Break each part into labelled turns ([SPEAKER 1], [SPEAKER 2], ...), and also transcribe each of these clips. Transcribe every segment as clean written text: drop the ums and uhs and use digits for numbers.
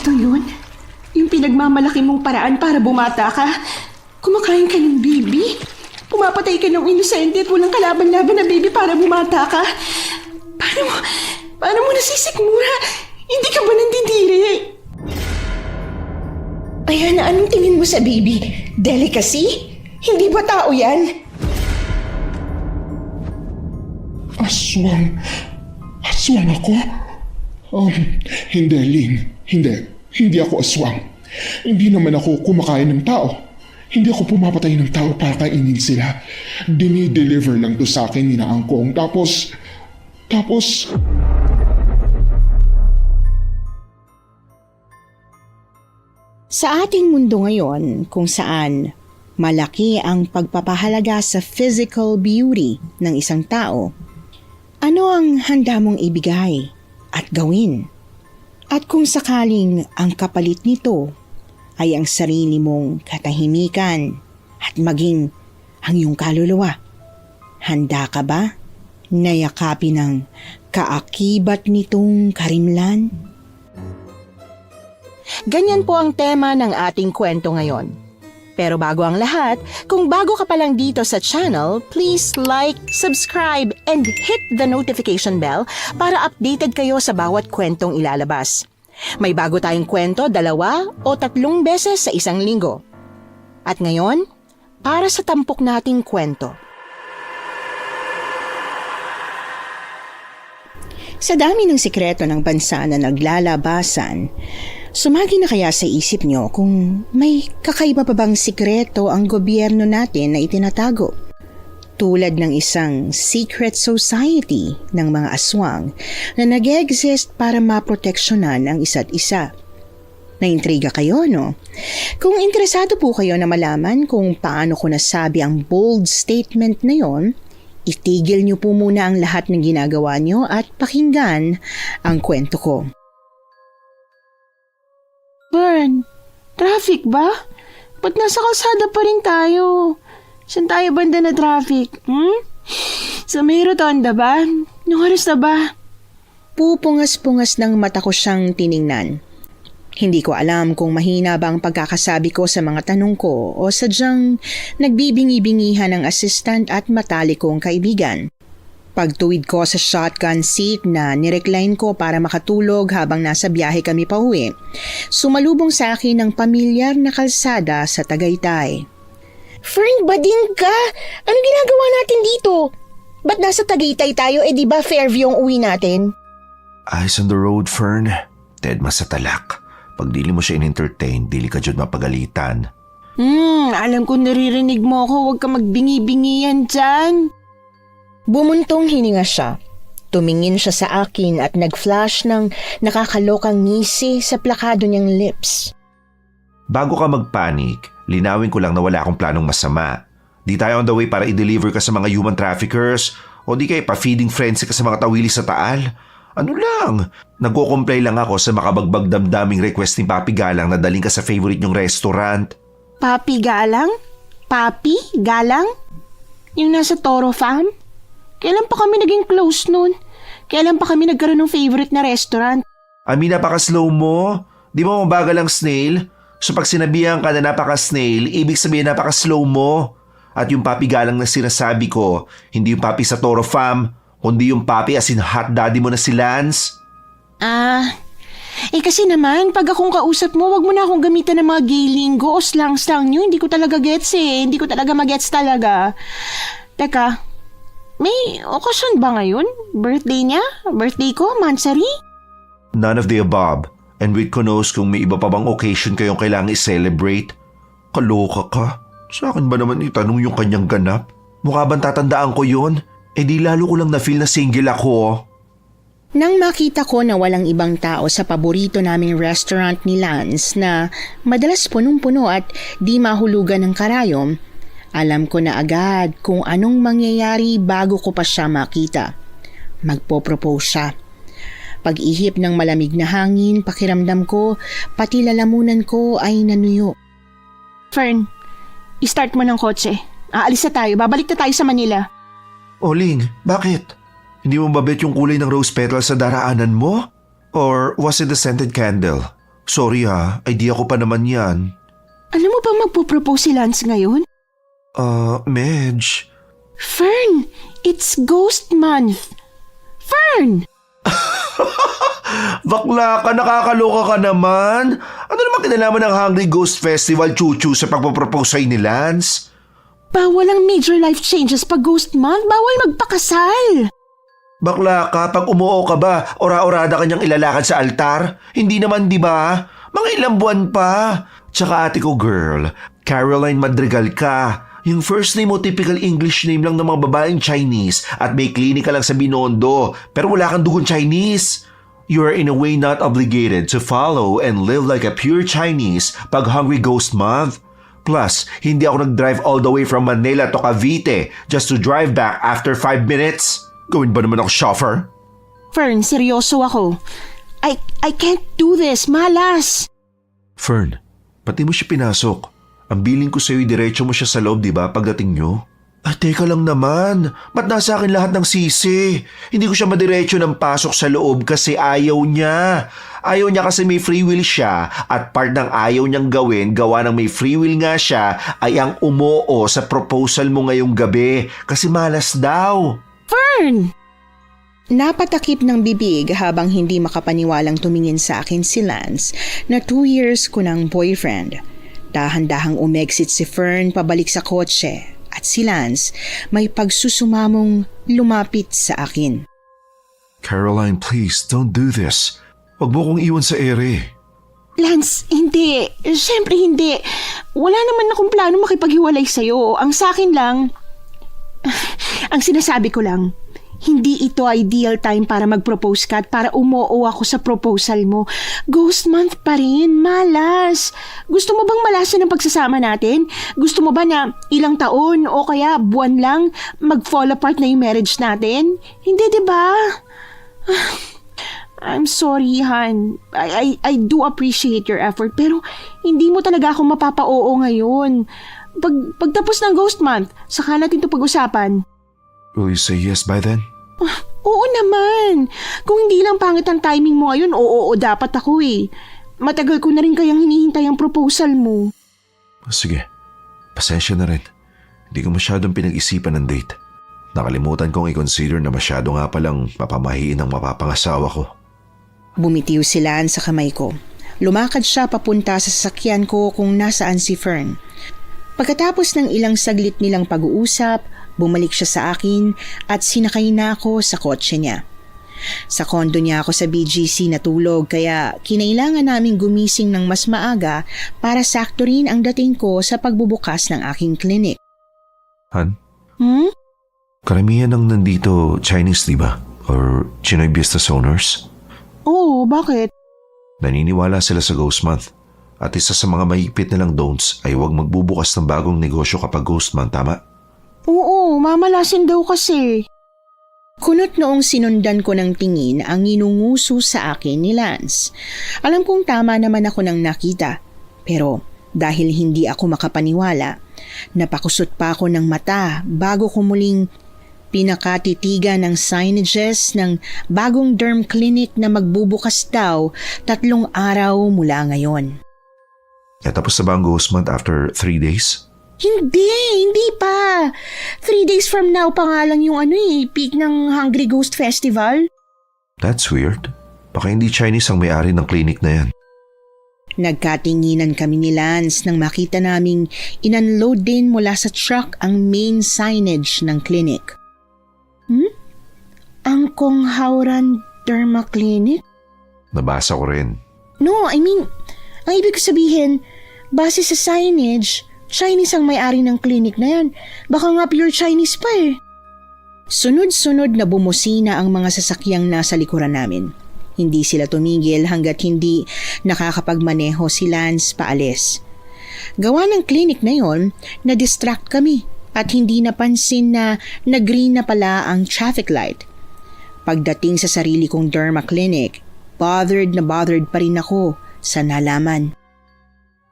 [SPEAKER 1] Ito yun. Yung pinagmamalaki mong paraan para bumata ka. Kumakain ka ng baby. Pumapatay ka ng inosente at walang kalaban-laban na baby para bumata ka. Paano mo nasisikmura? Hindi ka ba nandidiri? Ayan, anong tingin mo sa baby? Delicacy? Hindi ba tao yan?
[SPEAKER 2] Aswang? Aswang ako? Hindi, Ling. Hindi ako aswang. Hindi naman ako kumakain ng tao. Hindi ako pumapatay ng tao para kainin sila. Dinideliver lang to sa akin ni na Angkong. Tapos...
[SPEAKER 3] Sa ating mundo ngayon kung saan malaki ang pagpapahalaga sa physical beauty ng isang tao, ano ang handa mong ibigay at gawin? At kung sakaling ang kapalit nito ay ang sarili mong katahimikan at maging ang iyong kaluluwa, handa ka ba na yakapin ang kaakibat nitong karimlan? Ganyan po ang tema ng ating kwento ngayon. Pero bago ang lahat, kung bago ka pa lang dito sa channel, please like, subscribe, and hit the notification bell para updated kayo sa bawat kwentong ilalabas. May bago tayong kwento 2 o 3 beses sa isang linggo. At ngayon, para sa tampok nating kwento. Sa dami ng sikreto ng bansa na naglalabasan, sumagi na kaya sa isip nyo kung may kakaiba pa bang sikreto ang gobyerno natin na itinatago? Tulad ng isang secret society ng mga aswang na nag-exist para maproteksyonan ang isa't isa. Naintriga kayo, no? Kung interesado po kayo na malaman kung paano ko nasabi ang bold statement na yon, itigil niyo po muna ang lahat ng ginagawa niyo at pakinggan ang kwento ko.
[SPEAKER 1] Bern, traffic ba? Ba't nasa kalsada pa rin tayo? Saan tayo banda na traffic? Sa may rotonda ba? Nung oras na ba?
[SPEAKER 3] Pupungas-pungas ng mata ko siyang tiningnan. Hindi ko alam kung mahina ba ang pagkakasabi ko sa mga tanong ko o sadyang nagbibingi-bingihan ng assistant at matalikong kaibigan. Pagtuwid ko sa shotgun seat na nirecline ko para makatulog habang nasa biyahe kami pauwi, sumalubong sa akin ang pamilyar na kalsada sa Tagaytay.
[SPEAKER 1] Fern, bading ka! Anong ginagawa natin dito? Ba't nasa Tagaytay tayo? Di ba Fairview ang uwi natin?
[SPEAKER 4] Eyes on the road, Fern. Dead mas sa talak. Pag dili mo siya in-entertain, dili ka dyan mapagalitan.
[SPEAKER 1] Alam ko naririnig mo ako. Huwag ka magbingi-bingihan dyan.
[SPEAKER 3] Bumuntong hininga siya. Tumingin siya sa akin at nag-flash ng nakakalokang ngisi sa plakado niyang lips.
[SPEAKER 4] Bago ka magpanik, linawin ko lang na wala akong planong masama. Di tayo on the way para i-deliver ka sa mga human traffickers o di kaya pa-feeding frenzy ka sa mga tawili sa Taal. Ano lang, nagko-comply lang ako sa makabagbag damdaming request ni Papi Galang na daling ka sa favorite niyong restaurant.
[SPEAKER 1] Papi Galang? Papi Galang? Yung nasa Toro Farm? Kailan pa kami naging close nun? Kailan pa kami nagkaroon ng favorite na restaurant?
[SPEAKER 4] Ami, napaka-slow mo. Di mo mabagal ang snail? So pag sinabihan ka na napaka-snail, ibig sabihin napaka-slow mo. At yung Papi Galang na sinasabi ko, hindi yung Papi sa Toro Farm, kundi yung Papi as in hot daddy mo na si Lance.
[SPEAKER 1] Kasi naman, pag akong kausap mo, wag mo na akong gamitan ng mga gay lingo o slang-slang nyo. Hindi ko talaga gets eh. Hindi ko talaga magets talaga. Teka, may okasyon ba ngayon? Birthday niya? Birthday ko? Mansari?
[SPEAKER 4] None of the above. And with ko knows kung may iba pa bang occasion kayong kailangang i-celebrate. Kaloka ka. Sa akin ba naman itanong yung kanyang ganap? Mukha bang tatandaan ko yun? Di lalo ko lang na-feel na single ako.
[SPEAKER 3] Nang makita ko na walang ibang tao sa paborito naming restaurant ni Lance na madalas punong-puno at di mahulugan ng karayom, alam ko na agad kung anong mangyayari bago ko pa siya makita. Magpo-propose siya. Pag-ihip ng malamig na hangin, pakiramdam ko, pati lalamunan ko ay nanuyo.
[SPEAKER 1] Fern, i-start mo ng kotse. Aalis na tayo. Babalik na tayo sa Manila.
[SPEAKER 4] Ling, bakit? Hindi mo ba bet yung kulay ng rose petals sa daraanan mo? Or was it the scented candle? Sorry ha, idea ko pa naman yan.
[SPEAKER 1] Alam mo ba magpo-propose si Lance ngayon?
[SPEAKER 4] Medj.
[SPEAKER 1] Fern, it's Ghost Month. Fern!
[SPEAKER 4] Bakla ka, nakakaloka ka naman. Ano naman kinalaman ng Hungry Ghost Festival, Chuchu, sa pagpapropose sa'yo ni Lance?
[SPEAKER 1] Bawal ang major life changes pag Ghost Month. Bawal magpakasal.
[SPEAKER 4] Bakla ka, pag umuo ka ba, ora-orada ka niyang ilalakad sa altar? Hindi naman, di ba? Mga ilang buwan pa. Tsaka ate ko, girl, Caroline Madrigal ka. Yung first name mo, typical English name lang ng mga babaeng Chinese at may klinika lang sa Binondo, pero wala kang dugon Chinese. You are in a way not obligated to follow and live like a pure Chinese pag Hungry Ghost Month. Plus, hindi ako nag-drive all the way from Manila to Cavite just to drive back after 5 minutes. Gawin ba naman ako chauffeur?
[SPEAKER 1] Fern, seryoso ako. I can't do this. Malas.
[SPEAKER 4] Fern, pati mo siya pinasok. Ang billing ko sa'yo, diretso mo siya sa loob, di ba, pagdating nyo? Ah, teka lang naman. Ba't nasa akin lahat ng sisi? Hindi ko siya madiretso ng pasok sa loob kasi ayaw niya. Ayaw niya kasi may free will siya at part ng ayaw niyang gawin, gawa ng may free will nga siya, ay ang umoo sa proposal mo ngayong gabi kasi malas daw.
[SPEAKER 1] Fern!
[SPEAKER 3] Napatakip ng bibig habang hindi makapaniwalang tumingin sa akin si Lance na 2 years ko ng boyfriend. Dahan-dahang umexit si Fern pabalik sa kotse at si Lance may pagsusumamong lumapit sa akin.
[SPEAKER 4] Caroline, please, don't do this. Huwag mo kong iwan sa ere.
[SPEAKER 1] Lance, hindi. Siyempre hindi. Wala naman akong plano makipaghiwalay sa'yo. Ang sa'kin lang, ang sinasabi ko lang, hindi ito ideal time para mag-propose ka at para umoo ako sa proposal mo. Ghost month pa rin, malas. Gusto mo bang malasan ang pagsasama natin? Gusto mo ba na ilang taon o kaya buwan lang mag-fall apart na yung marriage natin? Hindi, di ba? I'm sorry, Han. I do appreciate your effort pero hindi mo talaga ako mapapa-oo ngayon. Pagtapos ng ghost month, saka natin ito pag-usapan.
[SPEAKER 4] Will you say yes by then?
[SPEAKER 1] Oo naman. Kung hindi lang pangit ang timing mo ngayon, oo dapat ako eh. Matagal ko na rin kayang hinihintay ang proposal mo.
[SPEAKER 4] Sige, pasensya na rin. Hindi ko masyadong pinag-isipan ng date. Nakalimutan kong i-consider na masyado nga palang mapamahiin ang mapapangasawa ko.
[SPEAKER 3] Bumitiw si Lance sa kamay ko. Lumakad siya papunta sa sasakyan ko kung nasaan si Fern. Pagkatapos ng ilang saglit nilang pag-uusap, bumalik siya sa akin at sinakay na ako sa kotse niya. Sa kondo niya ako sa BGC natulog kaya kinailangan naming gumising ng mas maaga para sakto rin ang dating ko sa pagbubukas ng aking klinik.
[SPEAKER 4] Han?
[SPEAKER 1] Hmm?
[SPEAKER 4] Karamihan ng nandito Chinese, di ba? Or Chinoy business owners?
[SPEAKER 1] Oo, bakit?
[SPEAKER 4] Naniniwala sila sa Ghost Month. At isa sa mga mahigpit nilang don'ts ay huwag magbubukas ng bagong negosyo kapag Ghost Month, tama?
[SPEAKER 1] Oo, mamalasin daw kasi.
[SPEAKER 3] Kunot noong sinundan ko ng tingin ang inunguso sa akin ni Lance. Alam kong tama naman ako nang nakita. Pero dahil hindi ako makapaniwala, napakusot pa ako ng mata bago ko muling pinakatitigan ng signages ng bagong derm clinic na magbubukas daw 3 araw mula ngayon.
[SPEAKER 4] Tapos na ba ang Ghost Month after 3 days?
[SPEAKER 1] Hindi pa. 3 days from now pa nga lang yung peak ng Hungry Ghost Festival.
[SPEAKER 4] That's weird. Baka hindi Chinese ang may-ari ng clinic na yan.
[SPEAKER 3] Nagkatinginan kami ni Lance nang makita naming inunload din mula sa truck ang main signage ng clinic.
[SPEAKER 1] Ang Konghauran Derma Clinic?
[SPEAKER 4] Nabasa ko rin.
[SPEAKER 1] No, I mean, ang ibig ko sabihin, base sa signage, Chinese ang may-ari ng clinic na yan. Baka nga pure Chinese pa eh.
[SPEAKER 3] Sunod-sunod na bumusina ang mga sasakyang nasa likuran namin. Hindi sila tumigil hanggat hindi nakakapagmaneho si Lance paalis. Gawa ng clinic na yon, na-distract kami at hindi napansin na nag-green na pala ang traffic light. Pagdating sa sarili kong derma clinic, bothered pa rin ako sa nalaman.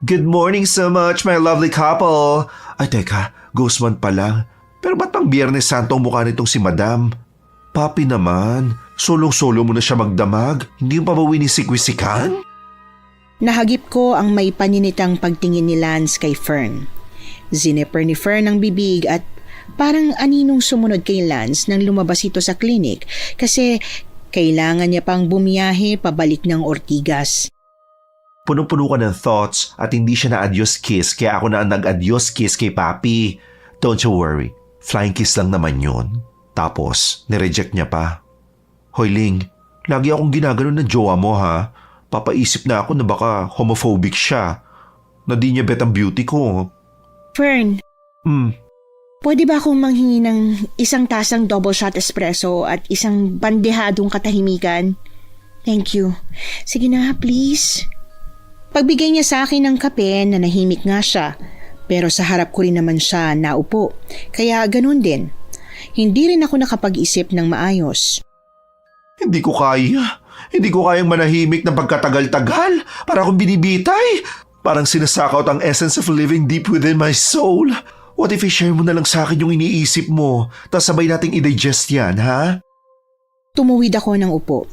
[SPEAKER 4] Good morning so much, my lovely couple. Ay, teka, Ghost Month pa lang. Pero ba't pang Biyernes Santo ang mukha nitong si Madam? Papi naman, solong-solo mo na siya magdamag. Hindi yung pabawi ni Sikwisikan?
[SPEAKER 3] Nahagip ko ang may paninitang pagtingin ni Lance kay Fern. Zinipper ni Fern ang bibig at parang aninong sumunod kay Lance nang lumabas ito sa klinik kasi kailangan niya pang bumiyahe pabalik ng Ortigas.
[SPEAKER 4] Punong-puno ka ng thoughts at hindi siya na-adios kiss kaya ako na ang nag-adios kiss kay Papi. Don't you worry, flying kiss lang naman yun. Tapos, nireject niya pa. Hoy Ling, lagi akong ginaganon ng jowa mo ha. Papaisip na ako na baka homophobic siya. Na di niya bet ang beauty ko.
[SPEAKER 3] Fern, pwede ba akong manghingi ng isang tasang double shot espresso at isang bandehadong katahimikan? Thank you. Sige na, please. Pagbigay niya sa akin ng kape, nanahimik nga siya. Pero sa harap ko rin naman siya naupo. Kaya ganun din. Hindi rin ako nakapag-isip ng maayos.
[SPEAKER 4] Hindi ko kaya. Hindi ko kayang manahimik ng pagkatagal-tagal. Para akong binibitay. Parang sinasakot ang essence of living deep within my soul. What if i-share mo na lang sa akin yung iniisip mo, tapos sabay nating i-digest yan, ha?
[SPEAKER 3] Tumuwid ako ng upo.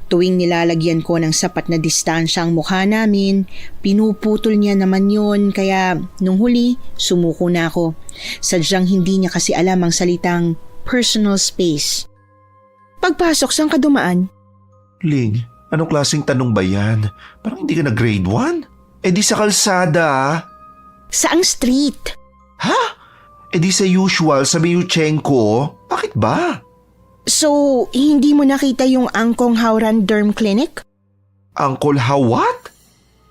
[SPEAKER 3] Tuwing nilalagyan ko ng sapat na distansya ang mukha namin, pinuputol niya naman yun kaya nung huli, sumuko na ako. Sadyang hindi niya kasi alam ang salitang personal space. Pagpasok, saan ka dumaan?
[SPEAKER 4] Ling, anong klaseng tanong ba yan? Parang hindi ka na grade 1? Eh di sa kalsada.
[SPEAKER 3] Saang street?
[SPEAKER 4] Ha? Eh di sa usual sa Miyuchenko? Bakit ba?
[SPEAKER 3] So, hindi mo nakita yung Angkong Hauran Derm Clinic?
[SPEAKER 4] Uncle Hawat?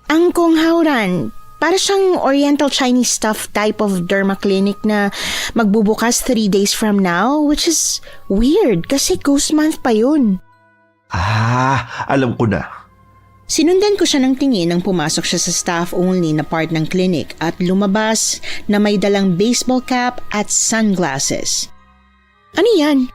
[SPEAKER 3] Angkong Hauran. Para siyang Oriental Chinese stuff type of derma clinic na magbubukas 3 days from now, which is weird kasi ghost month pa yun.
[SPEAKER 4] Alam ko na.
[SPEAKER 3] Sinundan ko siya ng tingin nang pumasok siya sa staff-only na part ng clinic at lumabas na may dalang baseball cap at sunglasses. Ano yan?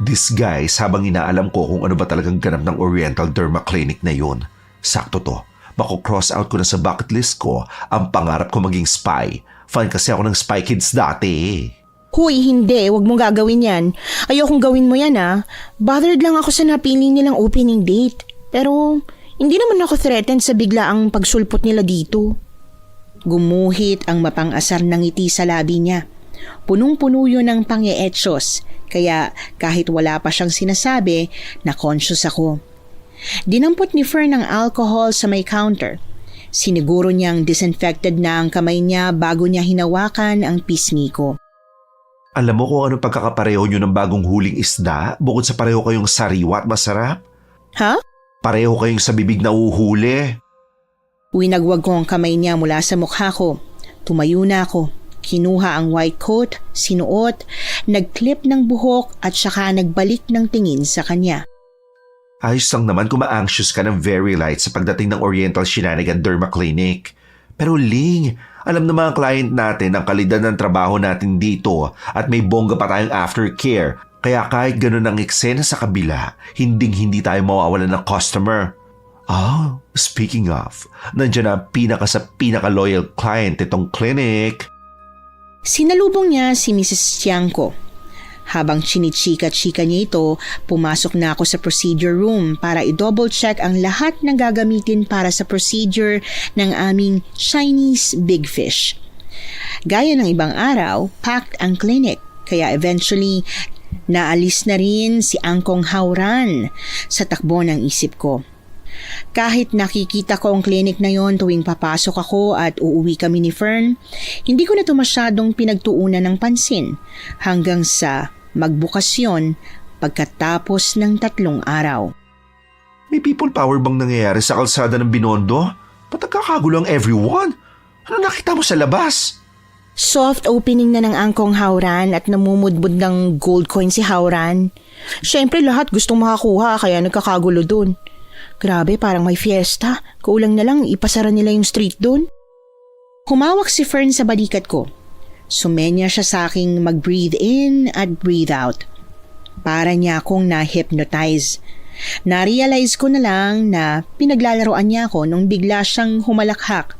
[SPEAKER 4] Disguise habang inaalam ko kung ano ba talagang ganap ng Oriental Derma Clinic na yun. Sakto to. Mako-cross out ko na sa bucket list ko ang pangarap ko maging spy. Fan kasi ako ng Spy Kids dati.
[SPEAKER 3] Huy, hindi. Huwag mong gagawin yan. Ayokong gawin mo yan Bothered lang ako sa napili nilang opening date. Pero hindi naman ako threatened sa biglaang pagsulpot nila dito. Gumuhit ang mapang-asar ng ngiti sa labi niya. Punong-puno yun ng pang-eetsyos. Kaya kahit wala pa siyang sinasabi, na-conscious ako. Dinampot ni Fern ng alcohol sa may counter. Siniguro niyang disinfected na ang kamay niya bago niya hinawakan ang pisngi ko.
[SPEAKER 4] Alam mo kung ano pagkakapareho nyo ng bagong huling isda bukod sa pareho kayong sariwa at masarap?
[SPEAKER 3] Ha?
[SPEAKER 4] Pareho kayong sa bibig na uhuli.
[SPEAKER 3] Winagwag ko ang kamay niya mula sa mukha ko. Tumayo na ako. Kinuha ang white coat, sinuot, nagclip ng buhok at saka nagbalik ng tingin sa kanya.
[SPEAKER 4] Ayos lang naman kung ma-anxious ka ng very light sa pagdating ng Oriental Shenanigan Derma Clinic. Pero Ling, alam naman ang client natin ang kalidad ng trabaho natin dito at may bongga pa tayong aftercare. Kaya kahit ganun ang eksena sa kabila, hinding-hindi tayo mawawalan ng customer. Speaking of, nandiyan na pinaka-loyal client itong clinic.
[SPEAKER 3] Sinalubong niya si Mrs. Tiangco. Habang chinichika-chika niya ito, pumasok na ako sa procedure room para i-double check ang lahat ng gagamitin para sa procedure ng aming Chinese Big Fish. Gaya ng ibang araw, packed ang clinic, kaya eventually naalis na rin si Angkong Hauran sa takbo ng isip ko. Kahit nakikita ko ang clinic na yon tuwing papasok ako at uuwi kami ni Fern, hindi ko na ito masyadong pinagtuunan ng pansin hanggang sa magbukasyon pagkatapos ng 3 araw.
[SPEAKER 4] May people power bang nangyayari sa kalsada ng Binondo? Ba't nagkakagulo ang everyone? Ano nakita mo sa labas?
[SPEAKER 3] Soft opening na ng Angkong Hauran at namumudbud ng gold coin si Hauran. Siyempre lahat gustong makakuha kaya nagkakagulo dun. Grabe, parang may fiesta. Kulang na lang ipasara nila yung street doon. Humawak si Fern sa balikat ko. Sumenya siya sa aking mag-breathe in at breathe out. Para niya akong na-hypnotize. Na-realize ko na lang na pinaglalaroan niya ako nung bigla siyang humalakhak.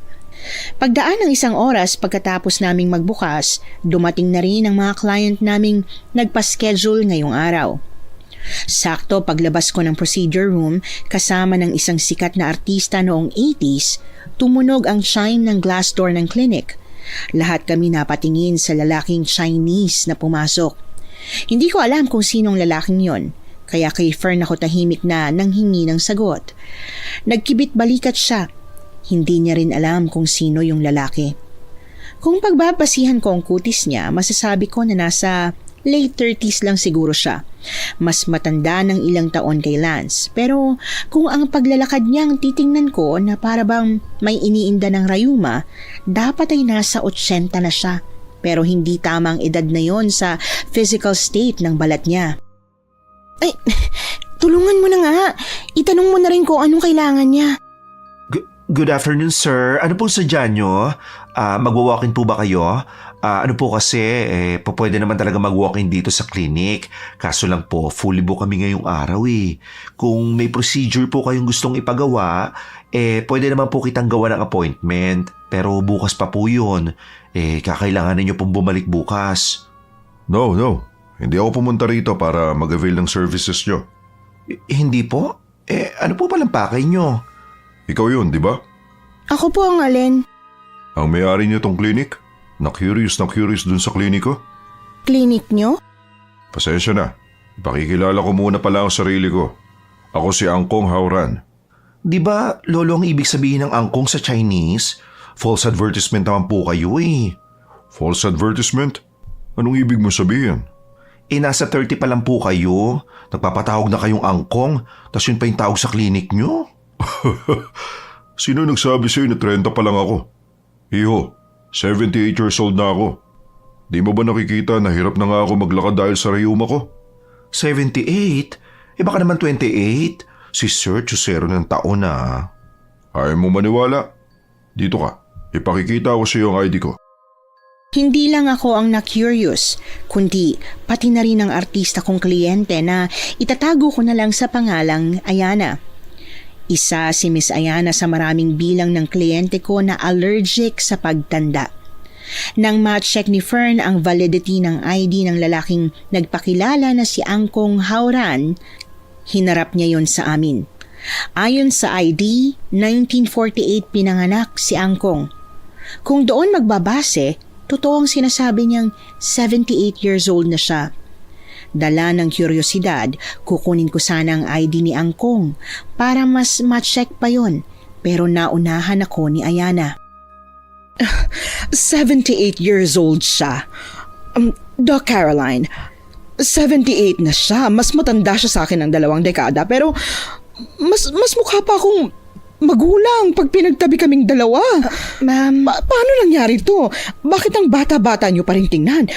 [SPEAKER 3] Pagdaan ng 1 oras pagkatapos naming magbukas, dumating na rin ang mga client naming nagpa-schedule ngayong araw. Sakto paglabas ko ng procedure room kasama ng isang sikat na artista noong 80s, tumunog ang chime ng glass door ng clinic. Lahat kami napatingin sa lalaking Chinese na pumasok. Hindi ko alam kung sinong lalaking yon, kaya kay Fern ako tahimik na nanghingi ng sagot. Nagkibit balikat siya. Hindi niya rin alam kung sino yung lalaki. Kung pagbabasihan ko ang kutis niya, masasabi ko na nasa late 30s lang siguro siya. Mas matanda ng ilang taon kay Lance. Pero kung ang paglalakad niyang titingnan ko na para bang may iniinda ng rayuma, dapat ay nasa 80 na siya. Pero hindi tamang edad na yon sa physical state ng balat niya.
[SPEAKER 1] Ay, tulungan mo na nga. Itanong mo na rin kung anong kailangan niya.
[SPEAKER 4] Good afternoon, sir. Ano pong sadya nyo? Magwa-walk-in po ba kayo? Ano po kasi, pwede naman talaga mag-walk-in dito sa clinic. Kaso lang po, fully book kami ngayong araw eh. Kung may procedure po kayong gustong ipagawa, pwede naman po kitang gawa ng appointment. Pero bukas pa po yun. Kakailanganin nyo pong bumalik bukas.
[SPEAKER 5] No. Hindi ako pumunta rito para mag-avail ng services nyo.
[SPEAKER 4] Hindi po? Ano po palang pakay nyo?
[SPEAKER 5] Ikaw yun, di ba?
[SPEAKER 1] Ako po ang alin.
[SPEAKER 5] Ang may-ari niyo tong clinic? Na-curious dun sa kliniko?
[SPEAKER 1] Clinic niyo?
[SPEAKER 5] Pasensya na. Ipakikilala ko muna pala ang sarili ko. Ako si Angkong Hauran.
[SPEAKER 4] Di ba, lolo, ang ibig sabihin ng angkong sa Chinese? False advertisement naman po kayo eh.
[SPEAKER 5] False advertisement? Anong ibig mo sabihin?
[SPEAKER 4] Nasa 30 pa lang po kayo. Nagpapatawag na kayong angkong, tas yun pa yung tawag sa clinic nyo.
[SPEAKER 5] Sino nagsabi sa'yo na 30 pa lang ako? Iho, 78 years old na ako. Di mo ba nakikita na hirap na nga ako maglakad dahil sa rayuma ko?
[SPEAKER 4] 78? Baka naman 28. Si Sir Chusero ng taon na.
[SPEAKER 5] Ayaw mo maniwala? Dito ka, ipakikita ko sa iyo ang ID ko.
[SPEAKER 3] Hindi lang ako ang na-curious, kundi pati na rin ang artista kong kliyente na itatago ko na lang sa pangalang Ayana. Isa si Miss Ayana sa maraming bilang ng kliyente ko na allergic sa pagtanda. Nang ma-check ni Fern ang validity ng ID ng lalaking nagpakilala na si Angkong Hauran, hinarap niya yon sa amin. Ayon sa ID, 1948 pinanganak si Angkong. Kung doon magbabase, totoo ang sinasabi niyang 78 years old na siya. Dala ng kuryosidad, kukunin ko sana ang ID ni Angkong para mas ma-check pa yon, pero naunahan ako ni Ayana.
[SPEAKER 6] 78 years old siya. Doc Caroline, 78 na siya. Mas matanda siya sa akin ng 2 dekada, pero mas mukha pa akong magulang pag pinagtabi kaming dalawa.
[SPEAKER 1] Ma'am,
[SPEAKER 6] Paano nangyari to? Bakit ang bata-bata niyo pa rin tingnan?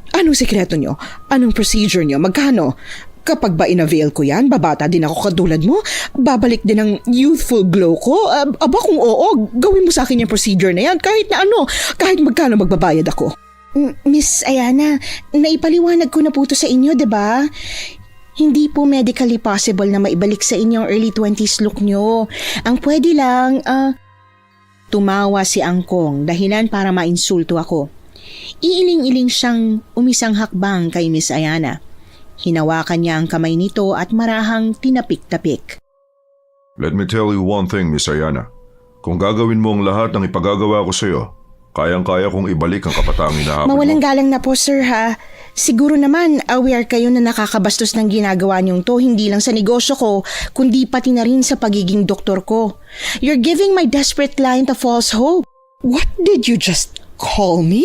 [SPEAKER 6] Anong sekreto niyo? Anong procedure niyo? Magkano? Kapag ba inavail ko yan, babata din ako katulad mo? Babalik din ang youthful glow ko? Aba kung oo, gawin mo sa akin yung procedure na yan kahit na ano, kahit magkano magbabayad ako.
[SPEAKER 1] Miss Ayana, naipaliwanag ko na po to sa inyo, 'di ba? Hindi po medically possible na maibalik sa inyo ang early 20s look nyo. Ang pwede lang,
[SPEAKER 3] Tumawa si Angkong dahilan para mainsulto ako. Iiling-iling siyang umisang hakbang kay Miss Ayana. Hinawakan niya ang kamay nito at marahang tinapik-tapik.
[SPEAKER 5] Let me tell you one thing, Miss Ayana. Kung gagawin mo ang lahat ng ipagagawa ko sa iyo, kayang-kaya kong ibalik ang kapataang hinahabol mo.
[SPEAKER 1] mawalang galang na po sir ha. Siguro naman aware kayo na nakakabastos ng ginagawa niyong to hindi lang sa negosyo ko, kundi pati na rin sa pagiging doktor ko. You're giving my desperate client a false hope.
[SPEAKER 6] What did you just call me?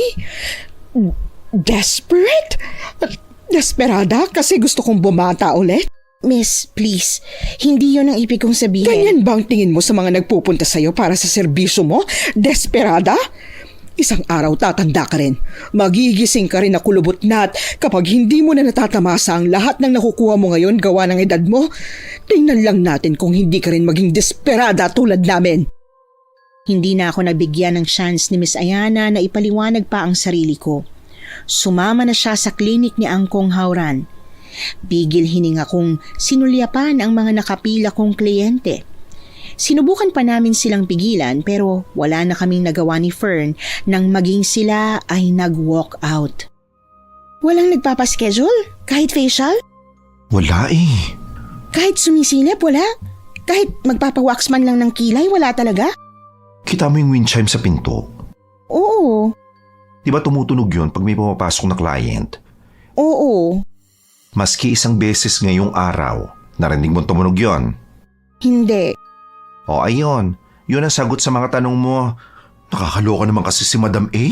[SPEAKER 6] Desperate? Desperada kasi gusto kong bumata ulit?
[SPEAKER 1] Miss, please, hindi yon ang ibig kong sabihin.
[SPEAKER 6] Ganyan ba ang tingin mo sa mga nagpupunta sa'yo para sa serbisyo mo? Desperada? Isang araw tatanda ka rin. Magigising ka rin na kulubot-nat kapag hindi mo na natatamasa ang lahat ng nakukuha mo ngayon gawa ng edad mo. Tingnan lang natin kung hindi ka rin maging desperada tulad namin.
[SPEAKER 3] Hindi na ako nabigyan ng chance ni Miss Ayana na ipaliwanag pa ang sarili ko. Sumama na siya sa klinik ni Angkong Hauran. Bigil hininga kong sinulyapan ang mga nakapila kong kliyente. Sinubukan pa namin silang pigilan pero wala na kaming nagawa ni Fern nang maging sila ay nag-walk out.
[SPEAKER 1] Walang nagpapaschedule? Kahit facial?
[SPEAKER 4] Wala eh.
[SPEAKER 3] Kahit sumisilip, wala? Kahit magpapawax man lang ng kilay, wala talaga?
[SPEAKER 4] Kita mo yung wind chime sa pinto?
[SPEAKER 3] Oo.
[SPEAKER 4] Di ba tumutunog yun pag may pumapasok na client?
[SPEAKER 3] Oo.
[SPEAKER 4] Maski isang beses ngayong araw, narinig mo tumunog yun.
[SPEAKER 3] Hindi.
[SPEAKER 4] O ayun, yun ang sagot sa mga tanong mo. Nakakaloka naman kasi si Madam A.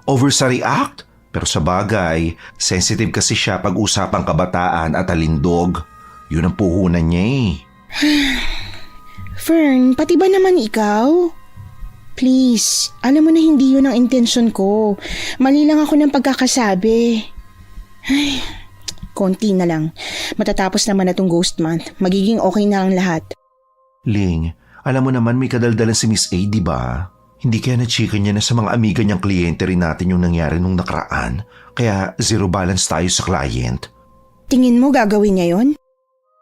[SPEAKER 4] Over sa react. Pero sa bagay, sensitive kasi siya pag usapang kabataan at alindog. Yun ang puhunan niya eh.
[SPEAKER 3] Fern, pati ba naman ikaw? Please, alam mo na hindi yun ang intensyon ko. Mali lang ako ng pagkakasabi. Ay, konti na lang. Matatapos naman na tong ghost month. Magiging okay na ang lahat.
[SPEAKER 4] Ling, alam mo naman may kadaldalan si Miss A, di ba? Hindi kaya na-chika niya na sa mga amiga niyang kliyente rin natin yung nangyari nung nakaraan. Kaya zero balance tayo sa client.
[SPEAKER 3] Tingin mo gagawin niya yon?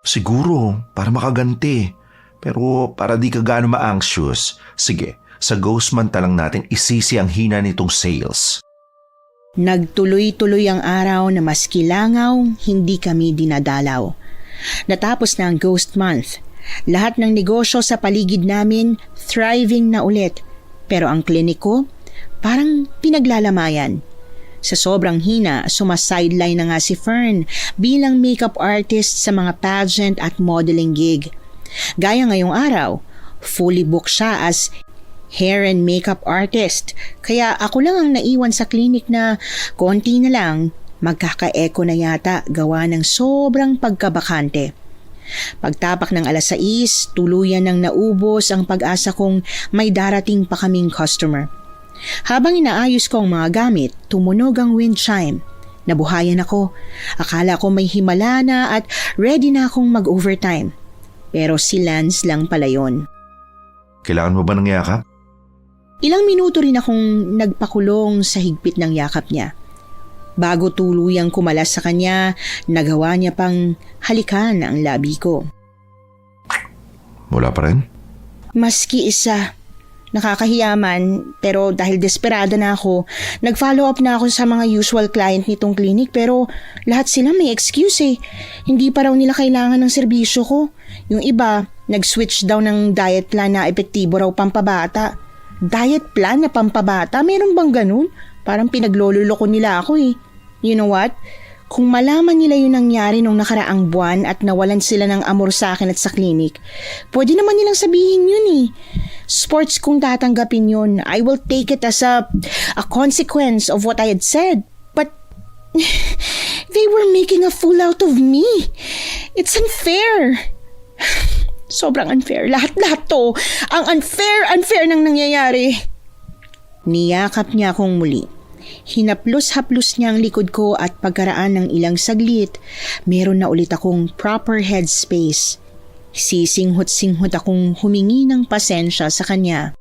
[SPEAKER 4] Siguro, para makaganti. Pero para di ka gaano ma-anxious, sige, sa ghost month lang natin isisi ang hina nitong sales.
[SPEAKER 3] Nagtuloy-tuloy ang araw na maski langaw, hindi kami dinadalaw. Natapos na ang ghost month. Lahat ng negosyo sa paligid namin thriving na ulit. Pero ang klinik ko, parang pinaglalamayan. Sa sobrang hina, sumasideline na nga si Fern bilang makeup artist sa mga pageant at modeling gig. Gaya ngayong araw, fully booked siya as hair and makeup artist. Kaya ako lang ang naiwan sa klinik na konti na lang, magkaka-echo na yata gawa ng sobrang pagkabakante. Pagtapak ng 6:00, tuluyan nang naubos ang pag-asa kong may darating pa kaming customer. Habang inaayos ko ang mga gamit, tumunog ang wind chime. Nabuhayan ako. Akala ko may himala na at ready na akong mag-overtime. Pero si Lance lang pala yun.
[SPEAKER 4] Kailangan mo ba ng yakap?
[SPEAKER 3] Ilang minuto rin akong nagpakulong sa higpit ng yakap niya. Bago tuluyang kumalas sa kanya, nagawa niya pang halikan ang labi ko.
[SPEAKER 4] Wala pa rin?
[SPEAKER 3] Maski isa. Nakakahiyaman, pero dahil desperada na ako, nag-follow up na ako sa mga usual client nitong clinic pero lahat sila may excuse eh. Hindi pa raw nila kailangan ng serbisyo ko. Yung iba, nag-switch daw ng diet plan na epektibo raw pampabata. Diet plan na pampabata? Meron bang ganun? Parang pinaglololoko nila ako eh. You know what? Kung malaman nila yung nangyari nung nakaraang buwan at nawalan sila ng amor sa akin at sa klinik, pwede naman nilang sabihin yun eh. Sports kung tatanggapin yun. I will take it as a consequence of what I had said. But they were making a fool out of me. It's unfair. Sobrang unfair. Lahat-lahat to. Ang unfair ng nangyayari. Niyakap niya akong muli. Hinaplos-haplos niya ang likod ko at pagkaraan ng ilang saglit, meron na ulit akong proper headspace. Sisinghot-singhot akong humingi ng pasensya sa kanya.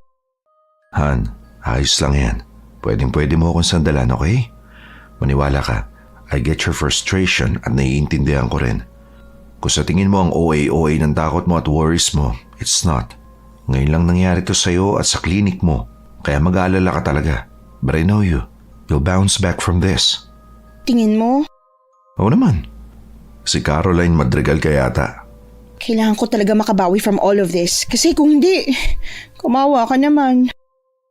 [SPEAKER 4] Han, ayos lang yan. Pwedeng-pwede mo akong sandalan, okay? Maniwala ka, I get your frustration at naiintindihan ko rin. Kung sa tingin mo ang OA ng takot mo at worries mo, it's not. Ngayon lang nangyari to sa'yo at sa klinik mo, kaya mag-aalala ka talaga. But I know you. You'll bounce back from this.
[SPEAKER 3] Tingin mo?
[SPEAKER 4] Oo naman. Si Caroline Madrigal ka yata.
[SPEAKER 3] Kailangan ko talaga makabawi from all of this. Kasi kung hindi, kumawa ka naman.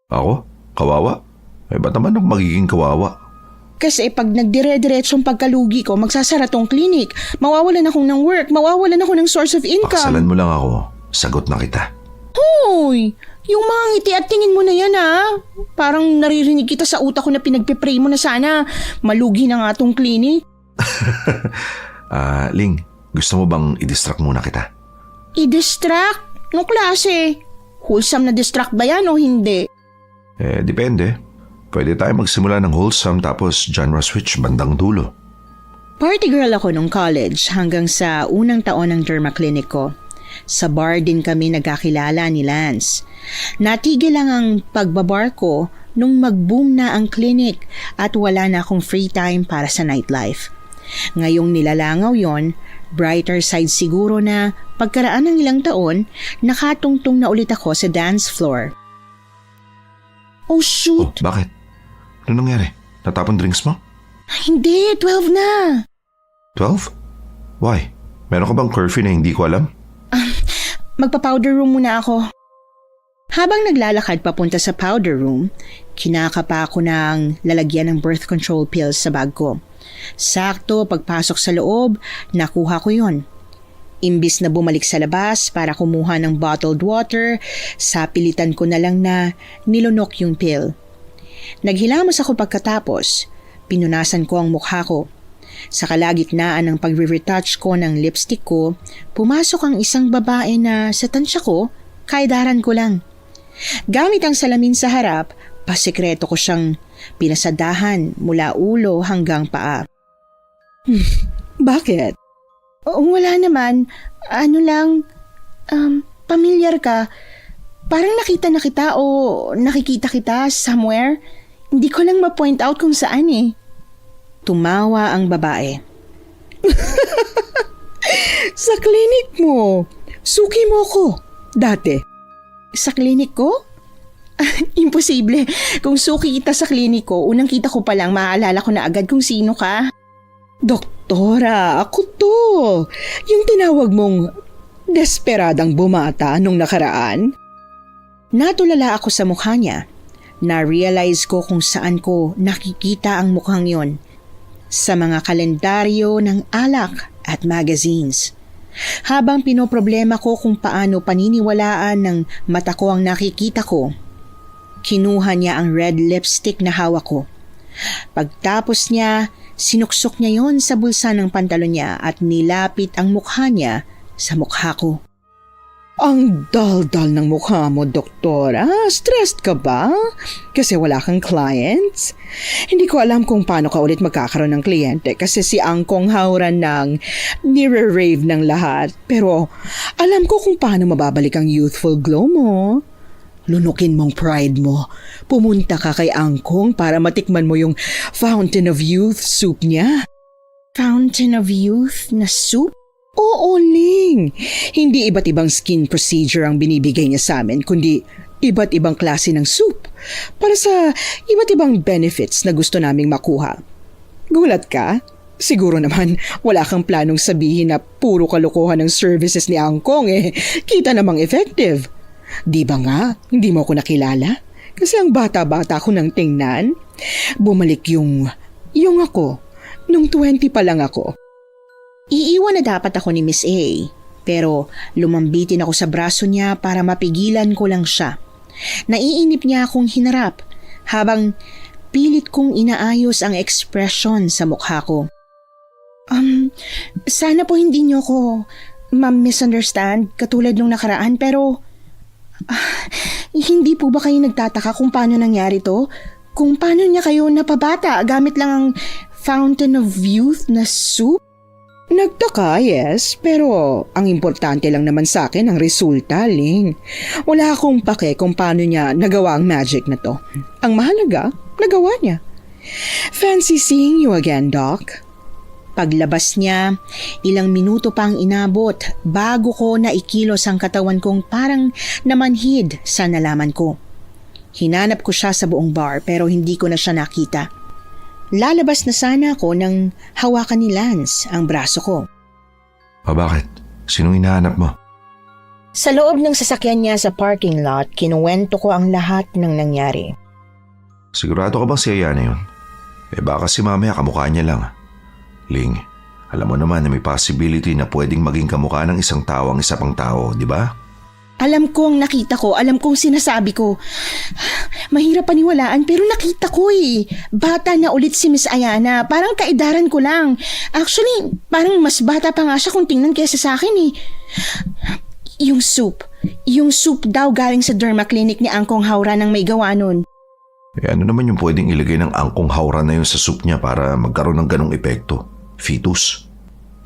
[SPEAKER 4] Ako? Kawawa? Eh ba't naman ako magiging kawawa?
[SPEAKER 3] Kasi pag nagdire-diretsong pagkalugi ko, magsasara tong clinic. Mawawalan ako ng work, mawawalan ako ng source of income.
[SPEAKER 4] Pakasalan mo lang ako. Sagot na kita.
[SPEAKER 3] Hoy! Yung mga ngiti at tingin mo na yan ha. Parang naririnig kita sa utak ko na pinagpipray mo na sana malugi na nga tong clinic.
[SPEAKER 4] Ling, gusto mo bang i-distract muna kita?
[SPEAKER 3] I-distract? Anong klase? Wholesome na distract ba yan o hindi?
[SPEAKER 4] Depende. Pwede tayo magsimula ng wholesome tapos genre switch bandang dulo.
[SPEAKER 3] Party girl ako nung college hanggang sa unang taon ng derma clinic ko. Sa bar din kami nagkakilala ni Lance. Natigil lang ang pagbabar ko nung mag-boom na ang clinic at wala na akong free time para sa nightlife. Ngayong nilalangaw yon, brighter side siguro na pagkaraan ng ilang taon, nakatungtong na ulit ako sa dance floor. Oh shoot!
[SPEAKER 4] Bakit? Ano nangyari? Natapon drinks mo?
[SPEAKER 3] Hindi, 12 na.
[SPEAKER 4] 12? Why? Meron ka bang curfew na hindi ko alam?
[SPEAKER 3] Magpa-powder room muna ako. Habang naglalakad papunta sa powder room, kinakapa ako ng lalagyan ng birth control pills sa bag ko. Sakto, pagpasok sa loob, nakuha ko yon. Imbis na bumalik sa labas para kumuha ng bottled water, sapilitan ko na lang na nilunok yung pill. Naghilamos ako pagkatapos, pinunasan ko ang mukha ko. Sa kalagitnaan ng pagre-retouch ko ng lipstick ko, pumasok ang isang babae na sa tansya ko, kaedaran ko lang. Gamit ang salamin sa harap, pasikreto ko siyang pinasadahan mula ulo hanggang paa.
[SPEAKER 6] Bakit?
[SPEAKER 3] Wala naman. Ano lang, pamilyar ka. Parang nakita na kita o nakikita kita somewhere. Hindi ko lang ma-point out kung saan eh. Tumawa ang babae.
[SPEAKER 6] Sa klinik mo. Suki mo ko. Dati.
[SPEAKER 3] Sa klinik ko? Imposible. Kung suki kita sa klinik ko, unang kita ko palang maaalala ko na agad kung sino ka.
[SPEAKER 6] Doktora, ako to. Yung tinawag mong desperadang bumata nung nakaraan.
[SPEAKER 3] Natulala ako sa mukha niya. Na-realize ko kung saan ko nakikita ang mukhang yon. Sa mga kalendaryo ng alak at magazines. Habang pinoproblema ko kung paano paniniwalaan ng mata ko ang nakikita ko, kinuha niya ang red lipstick na hawak ko. Pagtapos niya, sinuksok niya yon sa bulsa ng pantalon niya at nilapit ang mukha niya sa mukha ko.
[SPEAKER 6] Ang dal-dal ng mukha mo, doktora. Stressed ka ba? Kasi wala kang clients? Hindi ko alam kung paano ka ulit magkakaroon ng kliyente kasi si Angkong hawran ng nire-rave ng lahat. Pero alam ko kung paano mababalik ang youthful glow mo. Lunukin mong pride mo. Pumunta ka kay Angkong para matikman mo yung Fountain of Youth soup niya.
[SPEAKER 3] Fountain of Youth na soup?
[SPEAKER 6] Oo, Ling. Hindi iba't ibang skin procedure ang binibigay niya sa amin, kundi iba't ibang klase ng soup para sa iba't ibang benefits na gusto naming makuha. Gulat ka? Siguro naman wala kang planong sabihin na puro kalokohan ng services ni Angkong kita namang effective. Di ba nga, hindi mo ako nakilala? Kasi ang bata-bata ko nang tingnan. Bumalik yung ako, nung 20 pa lang ako.
[SPEAKER 3] Iiwan na dapat ako ni Miss A, pero lumambitin ako sa braso niya para mapigilan ko lang siya. Naiinip niya akong hinarap habang pilit kong inaayos ang ekspresyon sa mukha ko. Sana po hindi niyo ko ma-misunderstand katulad nung nakaraan pero hindi po ba kayo nagtataka kung paano nangyari to? Kung paano niya kayo napabata gamit lang ang Fountain of Youth na soup?
[SPEAKER 6] Nagtaka, yes, pero ang importante lang naman sa akin ang resulta, Ling. Wala akong pake kung paano niya nagawa ang magic na to. Ang mahalaga, nagawa niya. Fancy seeing you again, Doc.
[SPEAKER 3] Paglabas niya, ilang minuto pang inabot bago ko naikilos ang katawan kong parang namanhid sa nalaman ko. Hinanap ko siya sa buong bar pero hindi ko na siya nakita. Lalabas na sana ako nang hawakan ni Lance ang braso ko.
[SPEAKER 4] Bakit? Sinong hinahanap mo?
[SPEAKER 3] Sa loob ng sasakyan niya sa parking lot, kinuwento ko ang lahat ng nangyari.
[SPEAKER 4] Sigurado ka bang si Ayana yun? Baka si mamaya kamukha niya lang. Ling, alam mo naman na may possibility na pwedeng maging kamukha ng isang tao ang isa pang tao, di ba?
[SPEAKER 3] Alam ko ang nakita ko, alam ko ang sinasabi ko. Mahirap paniwalaan pero nakita ko eh. Bata na ulit si Miss Ayana, parang kaedaran ko lang. Actually, parang mas bata pa nga siya kung tingnan kaysa sa akin eh. Yung soup daw galing sa derma clinic ni Angkong Hawra nang may gawa nun.
[SPEAKER 4] Ano naman yung pwedeng ilagay ng Angkong Hawra na yun sa soup niya para magkaroon ng ganong epekto? Fetus?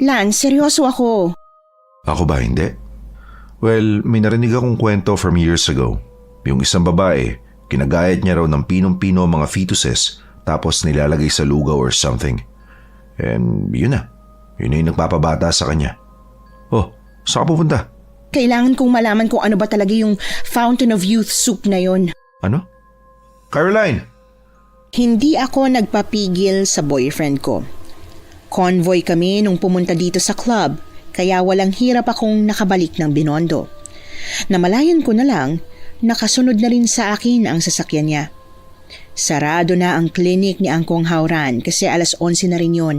[SPEAKER 3] Lance, seryoso ako.
[SPEAKER 4] Ako ba hindi? Well, may narinig akong kwento from years ago. Yung isang babae, kinagayat niya raw ng pinong-pino mga fetuses tapos nilalagay sa lugaw or something. And yun na. Yun na yung nagpapabata sa kanya. Oh, saan ka pupunta?
[SPEAKER 3] Kailangan kong malaman kung ano ba talaga yung Fountain of Youth soup na yon.
[SPEAKER 4] Ano? Caroline!
[SPEAKER 3] Hindi ako nagpapigil sa boyfriend ko. Convoy kami nung pumunta dito sa club. kaya walang hirap akong nakabalik ng Binondo. Namalayan ko na lang, nakasunod na rin sa akin ang sasakyan niya. Sarado na ang klinik ni Angkong Hauran kasi 11:00 na rin yun.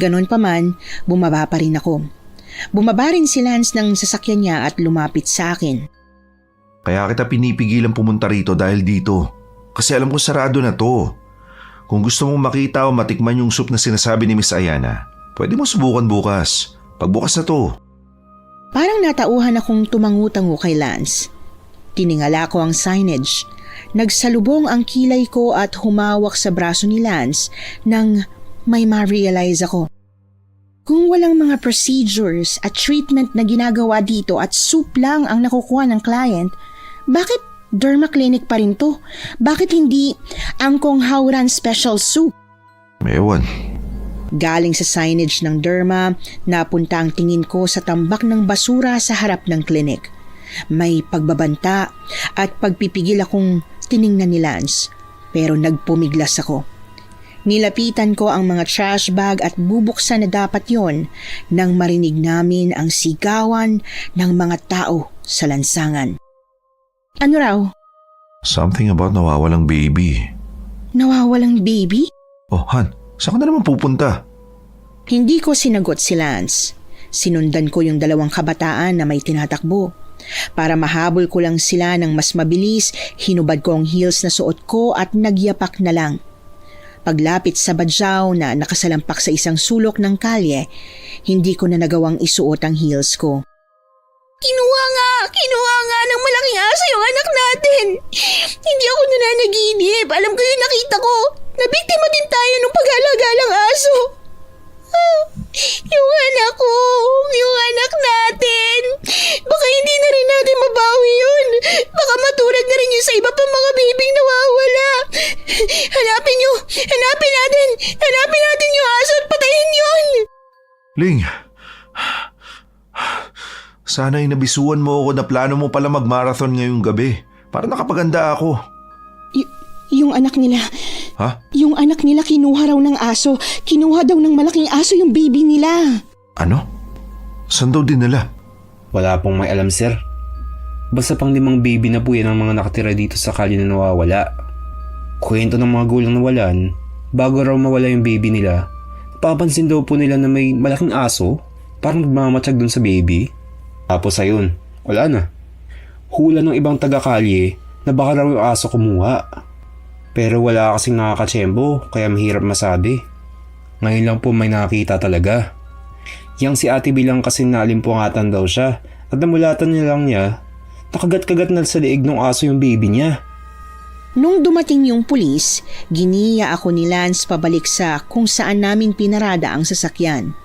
[SPEAKER 3] Ganon pa man, bumaba pa rin ako. Bumaba rin si Lance ng sasakyan niya at lumapit sa akin.
[SPEAKER 4] Kaya kita pinipigilan pumunta rito dahil dito. Kasi alam ko sarado na to. Kung gusto mong makita o matikman yung soup na sinasabi ni Miss Ayana, pwede mo subukan bukas. Pagbukas na to.
[SPEAKER 3] Parang natauhan akong tumangu-tango kay Lance. Tiningala ko ang signage. Nagsalubong ang kilay ko at humawak sa braso ni Lance nang may ma-realize ako. Kung walang mga procedures at treatment na ginagawa dito at soup lang ang nakukuha ng client, bakit derma clinic pa rin to? Bakit hindi Angkong Hauran special soup?
[SPEAKER 4] Ewan.
[SPEAKER 3] Galing sa signage ng derma, napunta ang tingin ko sa tambak ng basura sa harap ng klinik. May pagbabanta at pagpipigil akong tiningnan ni Lance, pero nagpumiglas ako. Nilapitan ko ang mga trash bag at bubuksan na dapat yon nang marinig namin ang sigawan ng mga tao sa lansangan. Ano raw?
[SPEAKER 4] Something about nawawalang baby.
[SPEAKER 3] Nawawalang baby?
[SPEAKER 4] Oh, Han, saan ka na naman pupunta?
[SPEAKER 3] Hindi ko sinagot si Lance. Sinundan ko yung 2 kabataan na may tinatakbo. Para mahabol ko lang sila ng mas mabilis, hinubad ko ang heels na suot ko at nagyapak na lang. Paglapit sa badyaw na nakasalampak sa isang sulok ng kalye, hindi ko na nagawang isuot ang heels ko. Kinuha nga ng malaking aso yung anak natin. Hindi ako nananaginip. Alam ko yung nakita ko. Nabiktima din tayo ng pag-alagalang aso. Yung anak ko, yung anak natin. Baka hindi na rin natin mabawi yun. Baka matulad na rin yun sa iba pang mga bibing nawawala. Hanapin natin yung aso at patayin yun.
[SPEAKER 4] Ling, sana ay nabisuan mo ako na plano mo pala mag-marathon ngayong gabi para nakapaganda ako.
[SPEAKER 6] Yung anak nila,
[SPEAKER 4] Ha?
[SPEAKER 6] yung anak nila kinuha raw ng aso. Kinuha daw ng malaking aso yung baby nila.
[SPEAKER 4] Ano? Saan daw din nila?
[SPEAKER 7] Wala pong may alam, sir. Basta pang 5 baby na po yan ang mga nakatira dito sa kalye na nawawala. Kwento ng mga gulang nawalan, bago raw mawala yung baby nila, napapansin daw po nila na may malaking aso, parang nagmamatsyag dun sa baby. Tapos ayun, wala na. Hula ng ibang taga-kalye na baka raw yung aso kumuha. Pero wala kasing nakakatsyembo, kaya mahirap masabi. Ngayon lang po may nakakita talaga. Yang si Ate Bilang kasi nalimpungatan daw siya at namulatan niya lang niya, nakagat-kagat na sa liig ng aso yung baby niya.
[SPEAKER 3] Nung dumating yung pulis, giniya ako ni Lance pabalik sa kung saan namin pinarada ang sasakyan.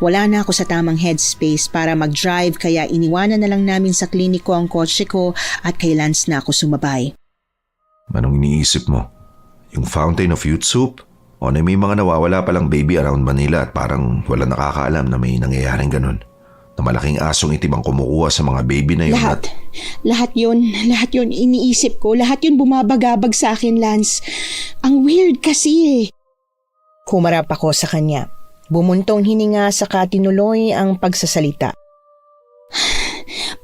[SPEAKER 3] Wala na ako sa tamang headspace para mag-drive kaya iniwanan na lang namin sa kliniko ang kotse ko at kay Lance na ako sumabay.
[SPEAKER 4] Anong iniisip mo? Yung fountain of youth soup? O na may mga nawawala palang baby around Manila at parang wala nakakaalam na may nangyayaring ganun? Na malaking asong itim ang kumukuha sa mga baby na yun
[SPEAKER 6] Lahat yun iniisip ko. Lahat yun bumabagabag sa akin, Lance. Ang weird kasi eh.
[SPEAKER 3] Kumarap ako sa kanya. Bumuntong hininga saka tinuloy ang pagsasalita.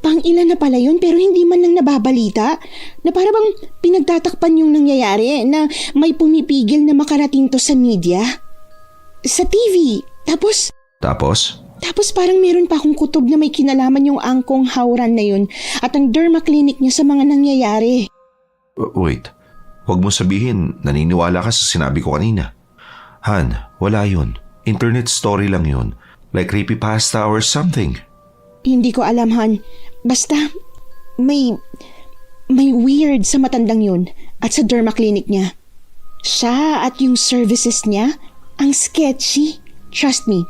[SPEAKER 6] Pang-ilan na pala yun pero hindi man lang nababalita na para bang pinagtatakpan yung nangyayari na may pumipigil na makarating to sa media. Sa TV. Tapos parang meron pa akong kutob na may kinalaman yung Angkong Hauran na yun at ang derma clinic niya sa mga nangyayari.
[SPEAKER 4] Wait, huwag mo sabihin naniniwala ka sa sinabi ko kanina. Han, wala yun. Internet story lang yun. Like creepypasta or something.
[SPEAKER 6] Hindi ko alam, Han. Basta, may weird sa matandang yun at sa derma clinic niya. Siya at yung services niya, ang sketchy. Trust me,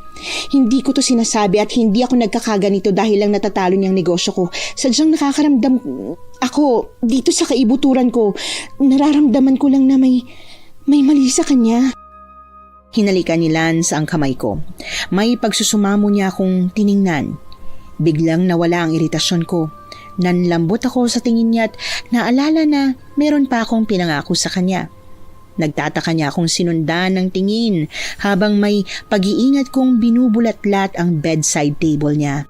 [SPEAKER 6] hindi ko to sinasabi at hindi ako nagkakaganito dahil lang natatalo niyang negosyo ko. Sadyang nakakaramdam ako dito sa kaibuturan ko. Nararamdaman ko lang na may mali sa kanya.
[SPEAKER 3] Hinalikan ni Lance ang kamay ko. May pagsusumamo niya akong tiningnan. Biglang nawala ang iritasyon ko. Nanlambot ako sa tingin niya at naalala na meron pa akong pinangako sa kanya. Nagtataka niya akong sinundan ng tingin habang may pag-iingat kong binubulat-lat ang bedside table niya.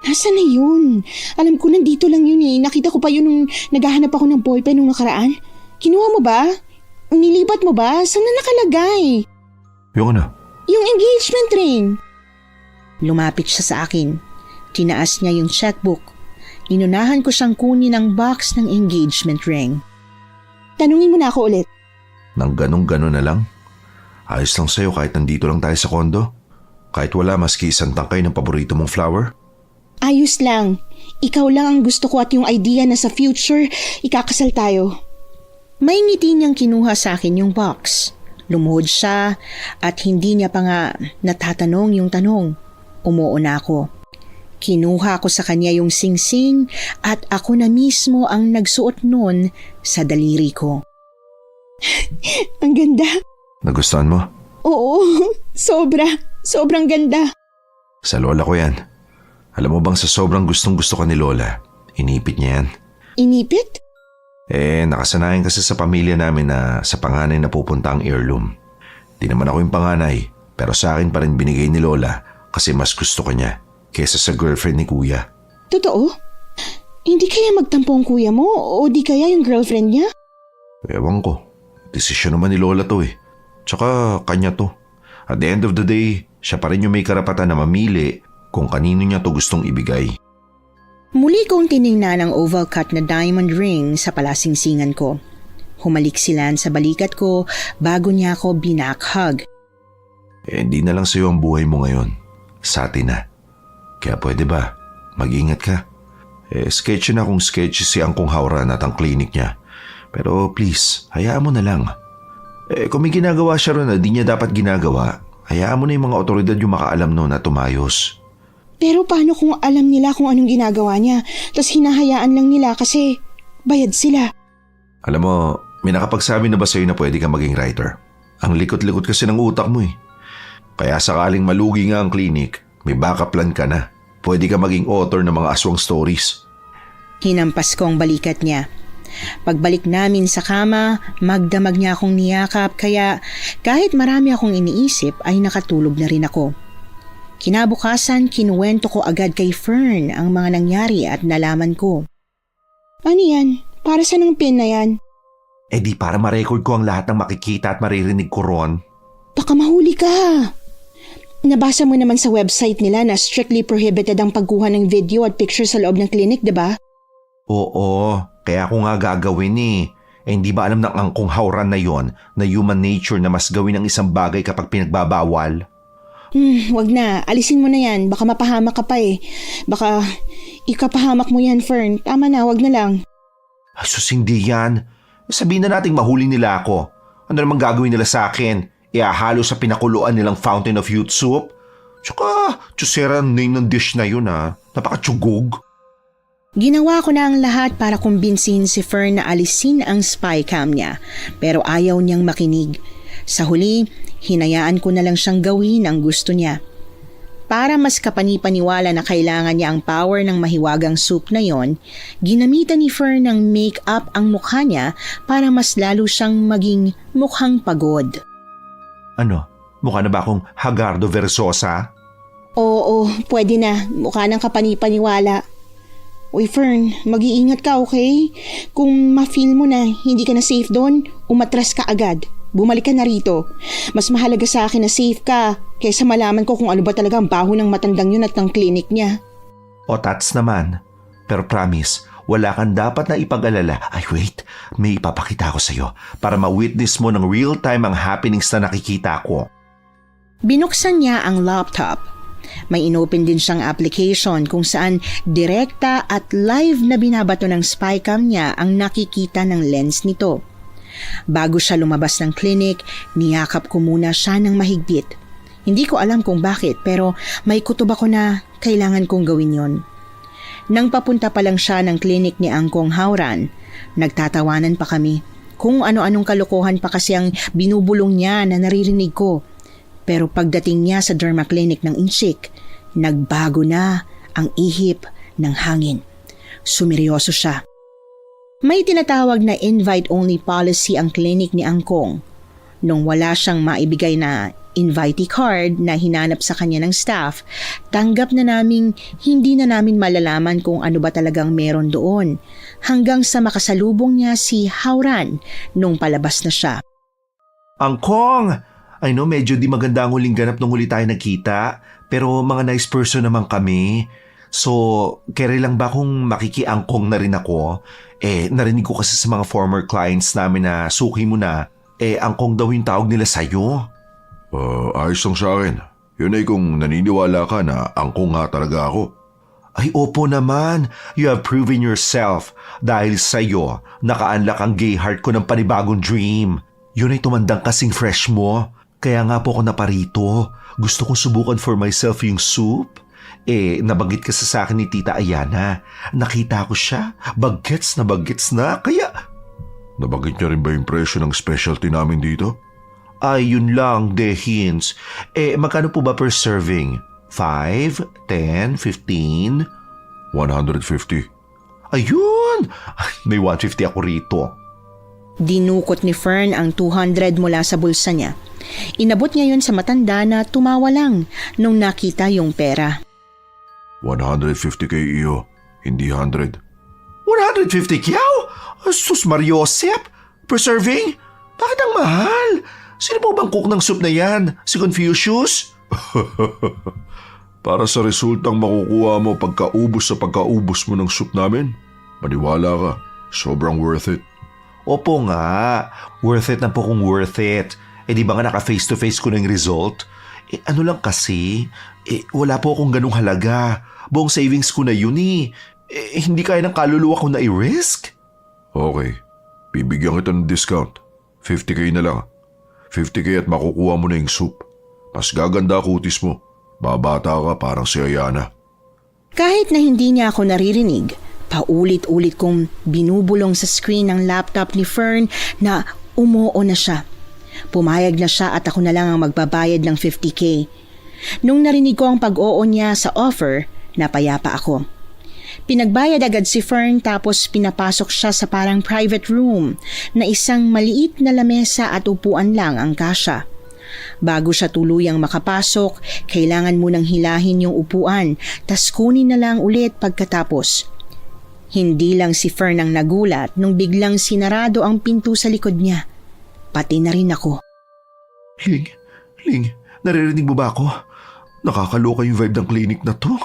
[SPEAKER 6] Nasaan na yun? Alam ko nandito lang yun eh. Nakita ko pa yun nung naghahanap ako ng ballpen nung nakaraan. Kinuha mo ba? Nilipat mo ba? Saan na nakalagay?
[SPEAKER 5] Yung ano?
[SPEAKER 6] Yung engagement ring.
[SPEAKER 3] Lumapit siya sa akin. Tinaas niya yung checkbook. Inunahan ko siyang kunin ang box ng engagement ring.
[SPEAKER 6] Tanungin mo na ako ulit.
[SPEAKER 4] Nang ganun-ganun na lang. Ayos lang sa'yo kahit nandito lang tayo sa kondo. Kahit wala maski isang tangkay ng paborito mong flower.
[SPEAKER 6] Ayos lang. Ikaw lang ang gusto ko at yung idea na sa future, ikakasal tayo.
[SPEAKER 3] May ngiti niyang kinuha sa akin yung box. Lumuhod siya at hindi niya pa nga natatanong yung tanong. Umuuna ako. Kinuha ko sa kanya yung singsing at ako na mismo ang nagsuot nun sa daliri ko.
[SPEAKER 6] Ang ganda.
[SPEAKER 4] Nagustuhan mo?
[SPEAKER 6] Oo, sobra. Sobrang ganda.
[SPEAKER 4] Sa lola ko yan. Alam mo bang sa sobrang gustong-gusto ka ni lola, inipit niya yan.
[SPEAKER 6] Inipit?
[SPEAKER 4] Nakasanayan kasi sa pamilya namin na sa panganay na pupunta ang heirloom. Di naman ako yung panganay, pero sa akin pa rin binigay ni lola kasi mas gusto ko niya kesa sa girlfriend ni kuya.
[SPEAKER 6] Totoo? Hindi kaya magtampo ang kuya mo o di kaya yung girlfriend niya?
[SPEAKER 4] Ewan ko. Desisyon naman ni lola to eh. Tsaka kanya to. At the end of the day, siya pa rin yung may karapatan na mamili kung kanino niya to gustong ibigay.
[SPEAKER 3] Muli kong tiningnan ang oval cut na diamond ring sa palasingsingan ko. Humaliksilan sa balikat ko bago niya ako binakhug.
[SPEAKER 4] Hindi na lang sa'yo ang buhay mo ngayon. Sa atin na. Kaya pwede ba? Mag-ingat ka. Sketchy na kung sketchy si Angkong Hauran at ang clinic niya. Pero please, hayaan mo na lang. Kung may ginagawa siya ron na di niya dapat ginagawa, hayaan mo na yung mga otoridad yung makaalam noon na tumayos.
[SPEAKER 6] Pero paano kung alam nila kung anong ginagawa niya, tas hinahayaan lang nila kasi bayad sila?
[SPEAKER 4] Alam mo, may nakapagsabi na ba sa'yo na pwede kang maging writer? Ang likot-likot kasi ng utak mo eh. Kaya sakaling malugi nga ang clinic, may backup plan ka na. Pwede ka maging author ng mga aswang stories.
[SPEAKER 3] Hinampas ko ang balikat niya. Pagbalik namin sa kama, magdamag niya akong niyakap kaya kahit marami akong iniisip ay nakatulog na rin ako. Kinabukasan, kinuwento ko agad kay Fern ang mga nangyari at nalaman ko.
[SPEAKER 6] Ano yan? Para sa ng pin na yan?
[SPEAKER 4] Di para ma-record ko ang lahat ng makikita at maririnig ko ron.
[SPEAKER 6] Baka mahuli ka. Nabasa mo naman sa website nila na strictly prohibited ang pagkuha ng video at picture sa loob ng clinic, diba?
[SPEAKER 4] Oo, kaya ako nga gagawin eh. Hindi ba alam ng Angkong Hauran na yon na human nature na mas gawin ang isang bagay kapag pinagbabawal?
[SPEAKER 6] Wag na. Alisin mo na yan. Baka mapahamak ka pa eh. Baka ikapahamak mo yan, Fern. Tama na, wag na lang.
[SPEAKER 4] Ay, sus, hindi yan. Sabihin na nating mahuli nila ako. Ano namang gagawin nila sa akin? Ihahalo sa pinakuluan nilang fountain of youth soup? Tsaka, tsusera name ng dish na yun ha. Napakatsugog.
[SPEAKER 3] Ginawa ko na ang lahat para kumbinsihin si Fern na alisin ang spy cam niya, pero ayaw niyang makinig. Sa huli, hinayaan ko na lang siyang gawin ang gusto niya. Para mas kapanipaniwala na kailangan niya ang power ng mahiwagang soup na yon, ginamitan ni Fern ng make-up ang mukha niya para mas lalo siyang maging mukhang pagod.
[SPEAKER 4] Ano? Mukha na ba akong Hagardo Versosa?
[SPEAKER 6] Oo, pwede na. Mukha ng kapanipaniwala. Uy, Fern, mag-iingat ka, okay? Kung ma-feel mo na hindi ka na safe doon, umatras ka agad. Bumalik ka na rito. Mas mahalaga sa akin na safe ka kaysa malaman ko kung ano ba talaga ang baho ng matandang yun at ng clinic niya.
[SPEAKER 4] O tats naman. Pero promise, wala kang dapat na ipag-alala. Ay wait, may ipapakita ko sa'yo para ma-witness mo ng real-time ang happenings na nakikita ko.
[SPEAKER 3] Binuksan niya ang laptop. May inopen din siyang application kung saan direkta at live na binabato ng spycam niya ang nakikita ng lens nito. Bago siya lumabas ng clinic, niyakap ko muna siya ng mahigpit. Hindi ko alam kung bakit pero may kutob ako na kailangan kong gawin yon. Nang papunta pa lang siya ng clinic ni Angkong Hauran, nagtatawanan pa kami. Kung ano-anong kalokohan pa kasi ang binubulong niya na naririnig ko. Pero pagdating niya sa derma clinic ng Inchik, nagbago na ang ihip ng hangin. Sumiryoso siya. May tinatawag na invite-only policy ang clinic ni Angkong. Nung wala siyang maibigay na invitee card na hinanap sa kanya ng staff, tanggap na naming hindi na namin malalaman kung ano ba talagang meron doon hanggang sa makasalubong niya si Hauran nung palabas na siya.
[SPEAKER 4] Angkong! I know medyo di maganda ang huling ganap nung huli tayo nagkita, pero mga nice person naman kami. So, kere lang ba kung makikiangkong na rin ako? Narinig ko kasi sa mga former clients namin na suki mo na, angkong daw yung tawag nila sa'yo.
[SPEAKER 5] Ayos lang sa akin. Yun ay kung naniniwala ka na angkong nga talaga ako.
[SPEAKER 4] Ay, opo naman. You have proven yourself. Dahil sa'yo, naka-unlock ang gay heart ko ng panibagong dream. Yun ay tumandang kasing fresh mo. Kaya nga po ako naparito. Gusto kong subukan for myself yung soup. Nabanggit kasi sa akin ni Tita Ayana. Nakita ko siya. Bagets na. Kaya...
[SPEAKER 5] Nabanggit niya rin ba yung presyo ng specialty namin dito?
[SPEAKER 4] Ay, yun lang, the hints. Magkano po ba per serving? 5, 10, 15?
[SPEAKER 5] 150.
[SPEAKER 4] Ayun! May 150 ako rito.
[SPEAKER 3] Dinukot ni Fern ang 200 mula sa bulsa niya. Inabot niya yon sa matanda na tumawa lang nung nakita yung pera.
[SPEAKER 5] 150 kay iyo, hindi 100.
[SPEAKER 4] 150 kyaw? Sus Mariosep? Per serving? Bakit ang mahal? Sino po bang cook ng soup na yan? Si Confucius?
[SPEAKER 5] Para sa resultang makukuha mo pagkaubos mo ng soup namin, maniwala ka, sobrang worth it.
[SPEAKER 4] Opo nga, worth it na po kung worth it. Di ba nga naka face to face ko na yung result? Ano lang kasi, wala po akong ganung halaga. Buong savings ko na yun hindi kaya ng kaluluwa ko na i-risk.
[SPEAKER 5] Okay, bibigyan kita ng discount. 50k na lang. 50k at makukuha mo na yung soup. Mas gaganda kutis mo. Babata ka parang si Ayana.
[SPEAKER 3] Kahit na hindi niya ako naririnig, paulit-ulit kong binubulong sa screen ng laptop ni Fern na umuo na siya. Pumayag na siya at ako na lang ang magbabayad ng 50k. Nung narinig ko ang pag-oo niya sa offer, napayapa ako. Pinagbayad agad si Fern tapos pinapasok siya sa parang private room na isang maliit na lamesa at upuan lang ang kasya. Bago siya tuluyang makapasok, kailangan munang hilahin yung upuan tas kunin na lang ulit pagkatapos. Hindi lang si Fern ang nagulat nung biglang sinarado ang pinto sa likod niya. Pati na rin ako.
[SPEAKER 4] Ling, naririnig mo ba ako? Nakakaloka yung vibe ng clinic na to.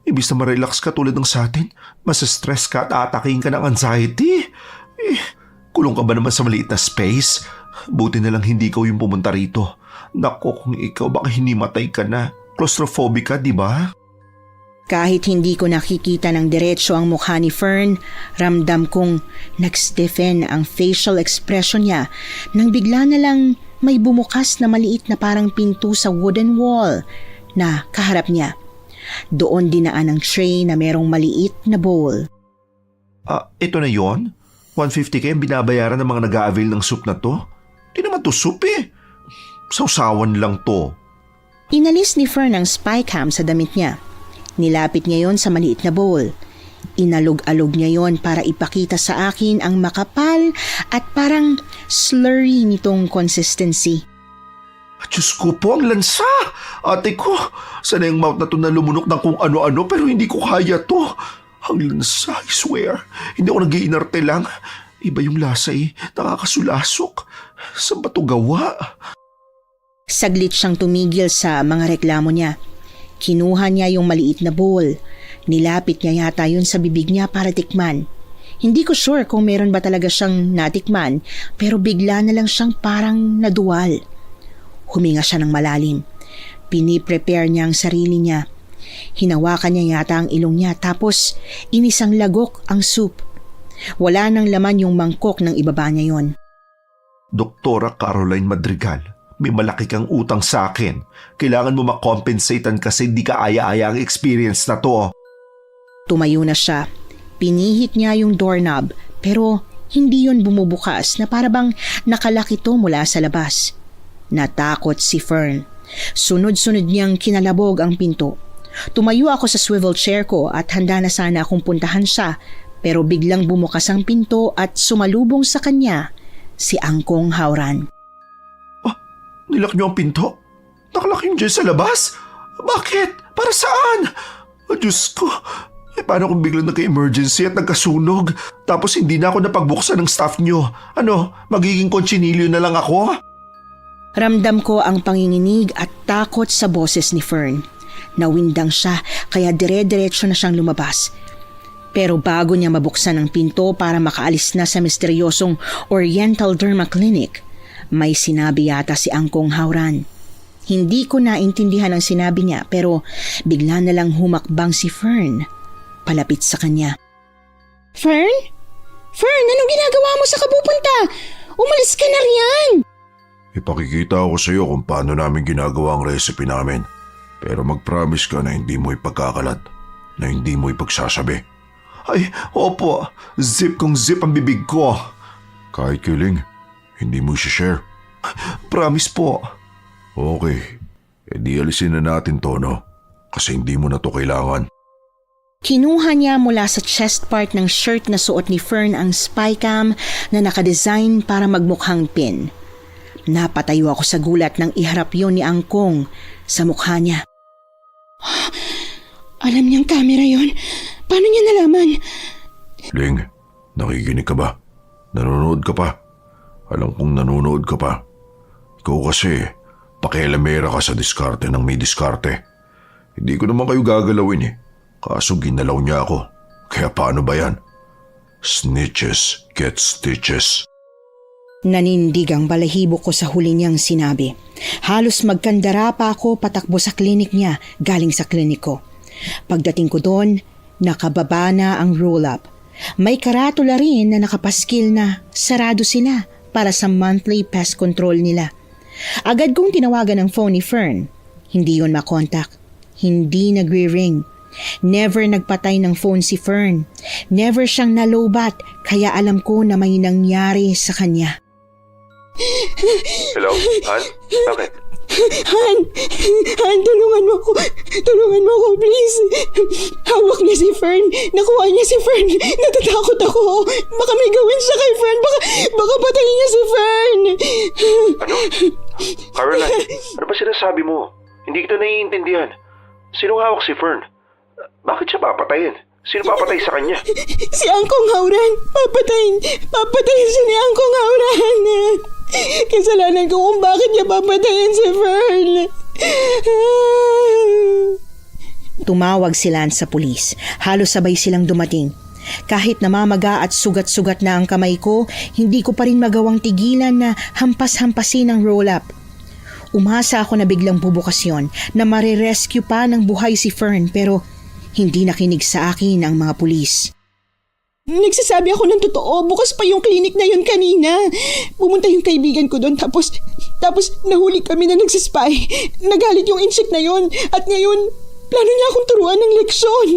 [SPEAKER 4] Ibis na ma-relax ka tulad ng sa atin, mas-stress ka at aatakihin ka ng anxiety. Kulong ka ba naman sa maliit na space? Buti na lang hindi ikaw yung pumunta rito. Nako, kung ikaw baka hinimatay ka na. Claustrophobic ka, di ba?
[SPEAKER 3] Kahit hindi ko nakikita ng diretso ang mukha ni Fern, ramdam kong nag-stiffen ang facial expression niya nang bigla na lang may bumukas na maliit na parang pinto sa wooden wall na kaharap niya. Doon dinaan ang tray na merong maliit na bowl.
[SPEAKER 4] Ito na yon. 150k ang binabayaran ng mga nag-a-avail ng soup na to. Di naman to soup Sausawan lang to.
[SPEAKER 3] Inalis ni Fern ang spy cam sa damit niya. Nilapit niya yon sa maliit na bowl. Inalog-alog niya yon para ipakita sa akin ang makapal at parang slurry nitong consistency.
[SPEAKER 4] Diyos ko po, ang lansa! Ate ko, sana yung mouth na to na lumunok ng kung ano-ano pero hindi ko kaya to. Ang lansa, I swear. Hindi ako nag-iinarte lang. Iba yung lasa nakakasulasok. Saan ba to gawa?
[SPEAKER 3] Saglit siyang tumigil sa mga reklamo niya. Kinuha niya yung maliit na bowl. Nilapit niya yata yun sa bibig niya para tikman. Hindi ko sure kung meron ba talaga siyang natikman pero bigla na lang siyang parang naduwal. Huminga siya ng malalim. Piniprepare niya ang sarili niya. Hinawakan niya yata ang ilong niya tapos inisang lagok ang soup. Wala nang laman yung mangkok ng ibaba niya yon.
[SPEAKER 4] Doktora Caroline Madrigal, may malaki kang utang sa akin. Kailangan mo makompensatean kasi di ka aya-aya ang experience na to.
[SPEAKER 3] Tumayo na siya. Pinihit niya yung doorknob pero hindi yon bumubukas na parabang nakalaki to mula sa labas. Natakot si Fern. Sunod-sunod niyang kinalabog ang pinto. Tumayo ako sa swivel chair ko at handa na sana akong puntahan siya Pero biglang bumukas ang pinto at sumalubong sa kanya si Angkong Hauran.
[SPEAKER 4] Nilak niyo ang pinto? Nakalak yun dyan sa labas? Bakit? Para saan? Diyos ko. Paano kung biglang nagka-emergency at nagkasunog? Tapos hindi na ako napagbuksan ng staff niyo. Ano, magiging kotsinilyo na lang ako?
[SPEAKER 3] Ramdam ko ang panginginig at takot sa boses ni Fern. Nawindang siya kaya dire-diretso na siyang lumabas. Pero bago niya mabuksan ang pinto para makaalis na sa misteryosong Oriental Derma Clinic, may sinabi yata si Angkong Hauran. Hindi ko naintindihan ang sinabi niya pero bigla na lang humakbang si Fern palapit sa kanya.
[SPEAKER 1] Fern? Fern, anong ginagawa mo sa kapupunta? Umalis ka na riyan!
[SPEAKER 5] Ipakikita ako sa iyo kung paano namin ginagawa ang recipe namin. Pero mag-promise ka na hindi mo ipagkakalat, na hindi mo ipagsasabi.
[SPEAKER 4] Ay, opo. Zip kong zip ang bibig ko.
[SPEAKER 5] Kahit kiling, hindi mo share.
[SPEAKER 4] Promise po.
[SPEAKER 5] Okay, edi alisin na natin to, no? Kasi hindi mo na to kailangan.
[SPEAKER 3] Kinuha niya mula sa chest part ng shirt na suot ni Fern ang spy cam na nakadesign para magmukhang pin. Napatayo ako sa gulat nang iharap yon ni Angkong sa mukha niya.
[SPEAKER 1] Alam niyang camera yon. Paano niya nalaman?
[SPEAKER 5] Ling, nakikinig ka ba? Nanonood ka pa? Alam kong nanonood ka pa. Ikaw kasi, pakialamera ka sa diskarte ng may diskarte. Hindi ko naman kayo gagalawin eh. Kaso ginalaw niya ako. Kaya paano ba yan? Snitches get stitches.
[SPEAKER 3] Nanindig ang balahibo ko sa huli niyang sinabi. Halos magkandara pa ako patakbo sa klinik niya galing sa klinik ko. Pagdating ko doon, nakababa na ang roll-up. May karatula rin na nakapaskil na sarado sila para sa monthly pest control nila. Agad kong tinawagan ang phone ni Fern. Hindi yun makontak. Hindi nagre-ring. Never nagpatay ng phone si Fern. Never siyang nalobat kaya alam ko na may nangyari sa kanya.
[SPEAKER 4] Hello, Han? Bakit?
[SPEAKER 1] Han, tulungan mo ako. Tulungan mo ako, please. Hawak niya si Fern. Nakuha niya si Fern. Natatakot ako. Baka may gawin siya kay Fern. Baka patayin niya si Fern.
[SPEAKER 4] Ano? Caroline, ano ba sinasabi mo? Hindi kita naiintindihan. Sinong hawak si Fern? Bakit siya papatayin? Sino papatay sa kanya?
[SPEAKER 1] Si Angkong Hauran. Papatayin siya ni Angkong Hauran. Kasalanan ko kung bakit niya papatayin si Fern.
[SPEAKER 3] Tumawag sila sa pulis. Halos sabay silang dumating. Kahit namamaga at sugat-sugat na ang kamay ko, hindi ko pa rin magawang tigilan na hampas-hampasin ang roll-up. Umasa ako na biglang bubukas yun, na marirescue pa ng buhay si Fern pero hindi nakinig sa akin ang mga pulis.
[SPEAKER 1] Nagsasabi ako ng totoo. Bukas pa yung klinik na yun kanina. Pumunta yung kaibigan ko doon tapos nahuli kami na nagsispy. Nagalit yung insect na yun at ngayon plano niya akong turuan ng leksyon.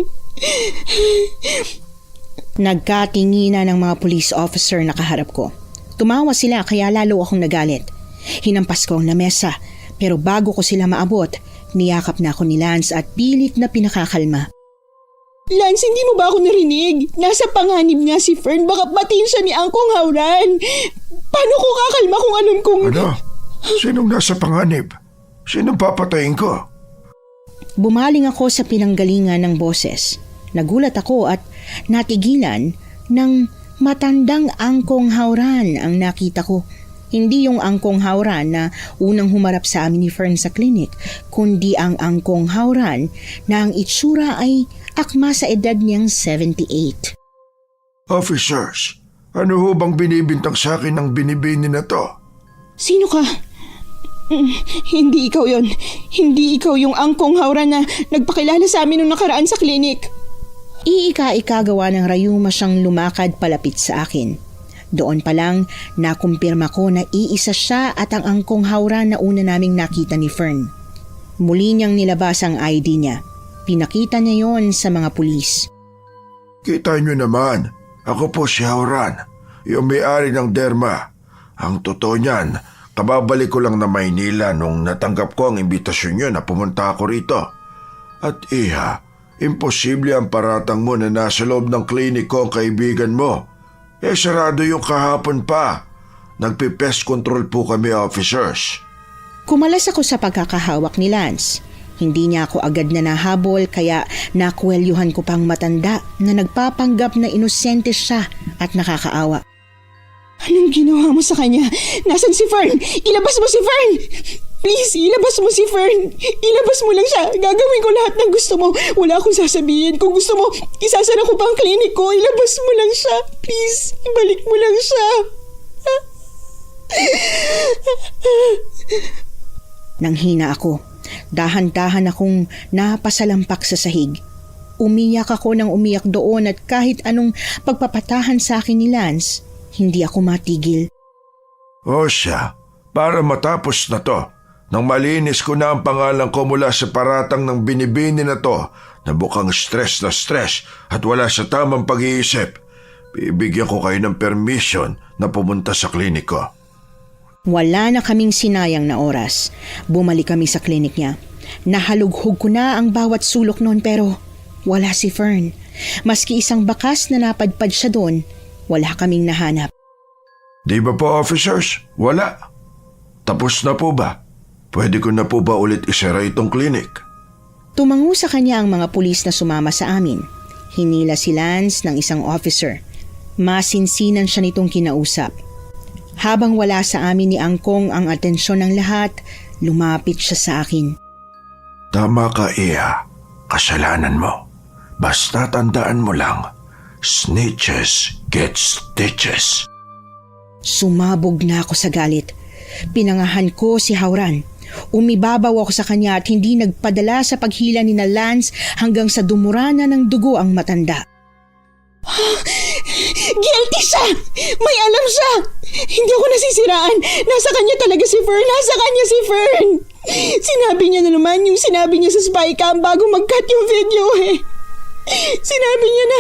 [SPEAKER 3] Nagkatingina ng mga police officer na kaharap ko. Tumawa sila kaya lalo akong nagalit. Hinampas ko ang lamesa pero bago ko sila maabot, niyakap na ako ni Lance at pilit na pinakakalma.
[SPEAKER 1] Lance, hindi mo ba ako narinig? Nasa panganib niya si Fern. Baka batiin siya ni Angkong Hauran. Paano ko kakalma kung alam kong...
[SPEAKER 5] Ano? Sinong nasa panganib? Sinong papatayin ko?
[SPEAKER 3] Bumaling ako sa pinanggalingan ng boses. Nagulat ako at natigilan ng matandang Angkong Hauran ang nakita ko. Hindi yung Angkong Hauran na unang humarap sa amin ni Fern sa klinik, kundi ang Angkong Hauran na ang itsura ay akma sa edad niyang 78.
[SPEAKER 5] Officers, ano ho bang binibintang sa akin ng binibini na to?
[SPEAKER 1] Sino ka? Hindi ikaw yon. Hindi ikaw yung Angkong Hauran na nagpakilala sa amin nung nakaraan sa klinik.
[SPEAKER 3] Iika-ikagawa ng rayuma siyang lumakad palapit sa akin. Doon pa lang, nakumpirma ko na iisa siya at ang Angkong Hauran na una naming nakita ni Fern. Muli niyang nilabas ang ID niya. Pinakita niya yon sa mga pulis.
[SPEAKER 5] Kita nyo naman, ako po si Hauran, yung may-ari ng Derma. Ang totoo niyan, kababalik ko lang na Maynila nung natanggap ko ang imbitasyon nyo na pumunta ako rito. At Imposible ang paratang mo na nasa loob ng klinik ko ang kaibigan mo. Sarado yung kahapon pa. Nagpe-pest control po kami, officers.
[SPEAKER 3] Kumalas ako sa pagkakahawak ni Lance. Hindi niya ako agad na nahabol kaya nakuwelyuhan ko pang matanda na nagpapanggap na inosente siya at nakakaawa.
[SPEAKER 6] Anong ginawa mo sa kanya? Nasaan si Fern? Ilabas mo si Fern! Please, ilabas mo si Fern! Ilabas mo lang siya! Gagawin ko lahat ng gusto mo! Wala akong sasabihin. Kung gusto mo, isasara ko pa ang klinik ko. Ilabas mo lang siya! Please, ibalik mo lang siya!
[SPEAKER 3] Nanghina ako. Dahan-dahan akong napasalampak sa sahig. Umiyak ako ng umiyak doon at kahit anong pagpapatahan sa akin ni Lance, hindi ako matigil.
[SPEAKER 5] O siya, para matapos na to, nang malinis ko na ang pangalan ko mula sa paratang ng binibini na to na mukhang stress na stress at wala sa tamang pag-iisip, bibigyan ko kayo ng permission na pumunta sa klinik ko.
[SPEAKER 3] Wala na kaming sinayang na oras. Bumalik kami sa klinik niya. Nahalughog ko na ang bawat sulok noon pero wala si Fern. Maski isang bakas na napadpad siya doon, wala kaming nahanap.
[SPEAKER 5] Di ba po, officers? Wala. Tapos na po ba? Pwede ko na po ba ulit isara itong klinik?
[SPEAKER 3] Tumango sa kanya ang mga pulis na sumama sa amin. Hinila si Lance ng isang officer. Masinsinan siya nitong kinausap. Habang wala sa amin ni Angkong ang atensyon ng lahat, lumapit siya sa akin.
[SPEAKER 5] Tama ka, Iya. Kasalanan mo. Basta tandaan mo lang, snitches get stitches.
[SPEAKER 3] Sumabog na ako sa galit. Pinangahan ko si Hauran. Umibabaw ako sa kanya at hindi nagpadala sa paghila ni na Lance hanggang sa dumurana ng dugo ang matanda.
[SPEAKER 6] Guilty siya! May alam siya! Hindi ako nasisiraan! Nasa kanya talaga si Fern! Nasa kanya si Fern! Sinabi niya na naman yung sinabi niya sa spycam bago mag-cut yung video eh. Sinabi niya na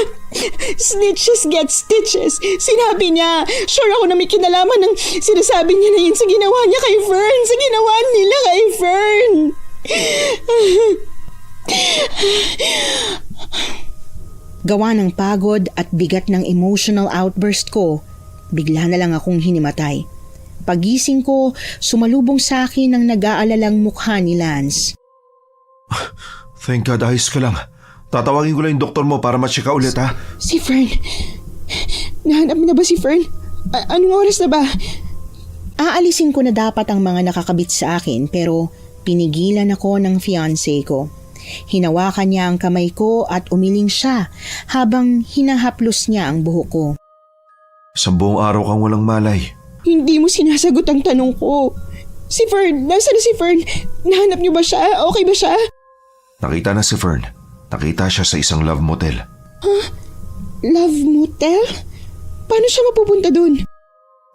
[SPEAKER 6] snitches get stitches. Sinabi niya, sure ako na may kinalaman ng sinasabi niya na yun sa ginawa niya kay Fern. Sa ginawa nila kay Fern.
[SPEAKER 3] Gawa ng pagod at bigat ng emotional outburst ko, bigla na lang akong hinimatay. Pagising ko, sumalubong sa akin ang nag-aalalang mukha ni Lance.
[SPEAKER 4] Thank God, ayos ka lang. Tatawagin ko lang yung doktor mo para ma-check ka ulit, ha?
[SPEAKER 6] Si Fern. Nahanap mo na ba si Fern? Anong oras na ba?
[SPEAKER 3] Aalisin ko na dapat ang mga nakakabit sa akin pero pinigilan ako ng fiancé ko. Hinawakan niya ang kamay ko at umiling siya habang hinahaplos niya ang buhok ko.
[SPEAKER 4] Isang buong araw kang walang malay.
[SPEAKER 6] Hindi mo sinasagot ang tanong ko. Si Fern, nasaan na si Fern? Nahanap niyo ba siya? Okay ba siya?
[SPEAKER 4] Nakita na si Fern. Nakita siya sa isang love motel.
[SPEAKER 6] Love motel? Paano siya mapupunta dun?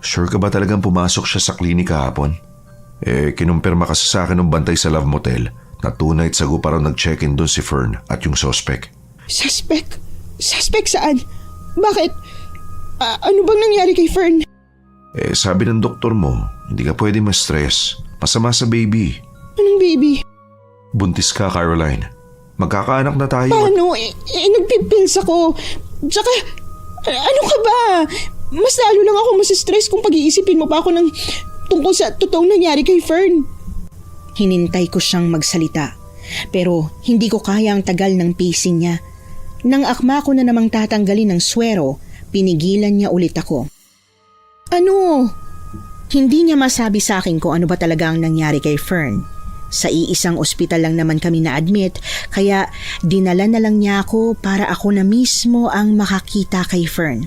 [SPEAKER 4] Sure ka ba talagang pumasok siya sa klinik kahapon? Kinumpirma kasi sa akin ng bantay sa love motel na 2 nights ago parang nag-check-in doon si Fern at yung suspect.
[SPEAKER 6] Suspect? Suspect saan? Bakit? Ano bang nangyari kay Fern?
[SPEAKER 4] Sabi ng doktor mo, hindi ka pwede ma-stress. Masama sa baby.
[SPEAKER 6] Anong baby?
[SPEAKER 4] Buntis ka, Caroline. Magkakaanak na tayo.
[SPEAKER 6] Paano? Nagpipils ako. Tsaka, ano ka ba? Mas lalo lang ako masistress kung pag-iisipin mo pa ako ng tungkol sa totoong nangyari kay Fern.
[SPEAKER 3] Hinintay ko siyang magsalita pero hindi ko kaya ang tagal ng pacing niya. Nang akma ko na namang tatanggalin ng swero, pinigilan niya ulit ako. Ano? Hindi niya masabi sa akin kung ano ba talaga ang nangyari kay Fern. Sa iisang ospital lang naman kami na-admit kaya dinala na lang niya ako para ako na mismo ang makakita kay Fern.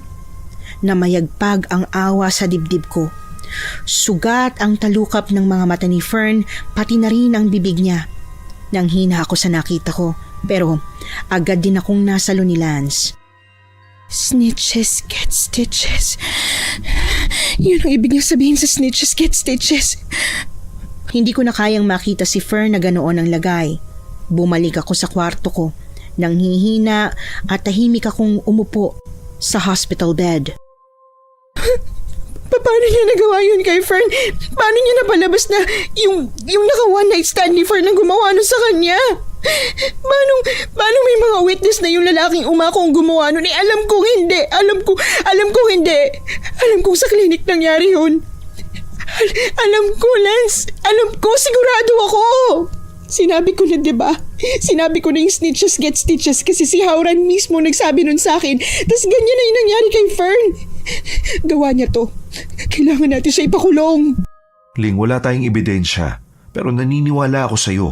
[SPEAKER 3] Namayagpag ang awa sa dibdib ko. Sugat ang talukap ng mga mata ni Fern, pati na rin ang bibig niya. Nanghina ako sa nakita ko, pero agad din akong nasalo ni Lance.
[SPEAKER 6] Snitches get stitches. Yun ang ibig niya sabihin sa snitches get stitches.
[SPEAKER 3] Hindi ko na kayang makita si Fern na ganoon ang lagay. Bumalik ako sa kwarto ko. Nanghihina at tahimik akong umupo sa hospital bed.
[SPEAKER 6] Paano niya nagawa yun kay Fern? Paano niya napalabas na yung naka one night stand ni Fern ang gumawa nun sa kanya? Paano may mga witness na yung lalaking umakong gumawa nun? Alam kong hindi. Alam kong hindi. Alam kong sa klinik nangyari yun. Alam ko, Lance. Alam ko, sigurado ako. Sinabi ko na, diba? Sinabi ko na yung snitches get stitches kasi si Hauran mismo nagsabi nun sa akin. Tapos ganyan na yung nangyari kay Fern. Gawa niya to. Kailangan natin siya ipakulong.
[SPEAKER 4] Ling, wala tayong ebidensya. Pero naniniwala ako sa'yo.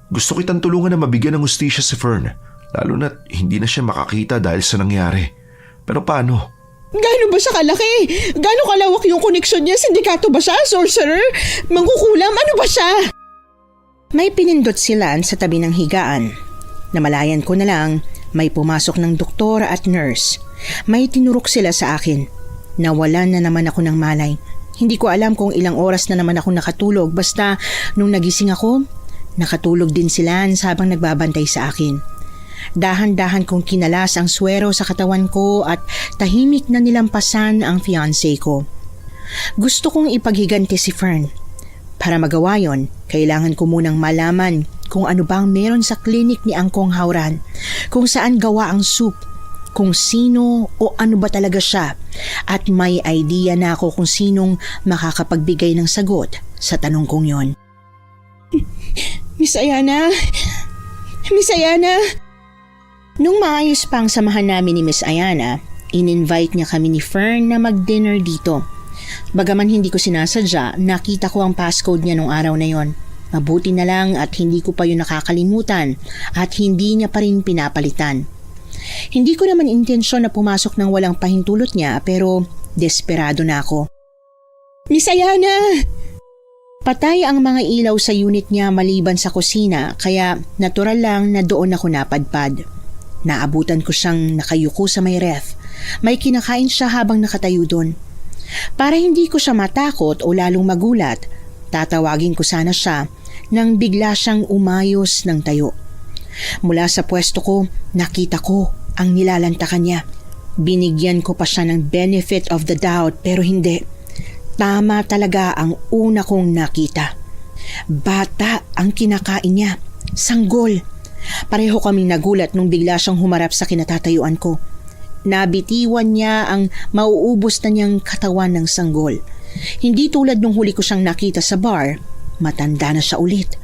[SPEAKER 4] Gusto kitang tulungan na mabigyan ng hustisya si Fern. Lalo na't hindi na siya makakita dahil sa nangyari. Pero paano?
[SPEAKER 6] Gaano ba siya kalaki? Gaano kalawak yung koneksyon niya? Sindikato ba siya? Sorcerer? Mangkukulam? Ano ba siya?
[SPEAKER 3] May pinindot sila sa tabi ng higaan. Namalayan ko na lang, may pumasok ng doktor at nurse. May tinurok sila sa akin. Nawalan na naman ako ng malay. Hindi ko alam kung ilang oras na naman ako nakatulog. Basta nung nagising ako, nakatulog din sila habang nagbabantay sa akin. Dahan-dahan kong kinalas ang swero sa katawan ko at tahimik na nilampasan ang fiancé ko. Gusto kong ipaghiganti si Fern. Para magawa yon, kailangan ko munang malaman kung ano bang meron sa klinik ni Angkong Hauran, kung saan gawa ang soup, kung sino o ano ba talaga siya, at may idea na ako kung sinong makakapagbigay ng sagot sa tanong kong yon.
[SPEAKER 6] Miss Ayana? Miss Ayana?
[SPEAKER 3] Nung maayos pang samahan namin ni Miss Ayana, in-invite niya kami ni Fern na mag-dinner dito. Bagaman hindi ko sinasadya, nakita ko ang passcode niya nung araw na yon. Mabuti na lang at hindi ko pa yun nakakalimutan at hindi niya pa rin pinapalitan. Hindi ko naman intensyon na pumasok ng walang pahintulot niya pero desperado na ako.
[SPEAKER 6] Miss Ayana!
[SPEAKER 3] Patay ang mga ilaw sa unit niya maliban sa kusina kaya natural lang na doon ako napadpad. Naabutan ko siyang nakayuko sa may ref. May kinakain siya habang nakatayo doon. Para hindi ko siya matakot o lalong magulat, tatawagin ko sana siya nang bigla siyang umayos ng tayo. Mula sa pwesto ko, nakita ko ang nilalantakan niya. Binigyan ko pa siya ng benefit of the doubt pero hindi. Tama talaga ang una kong nakita. Bata ang kinakain niya. Sanggol. Pareho kaming nagulat nung bigla siyang humarap sa kinatatayuan ko. Nabitiwan niya ang mauubos na niyang katawan ng sanggol. Hindi tulad nung huli ko siyang nakita sa bar, matanda na siya ulit.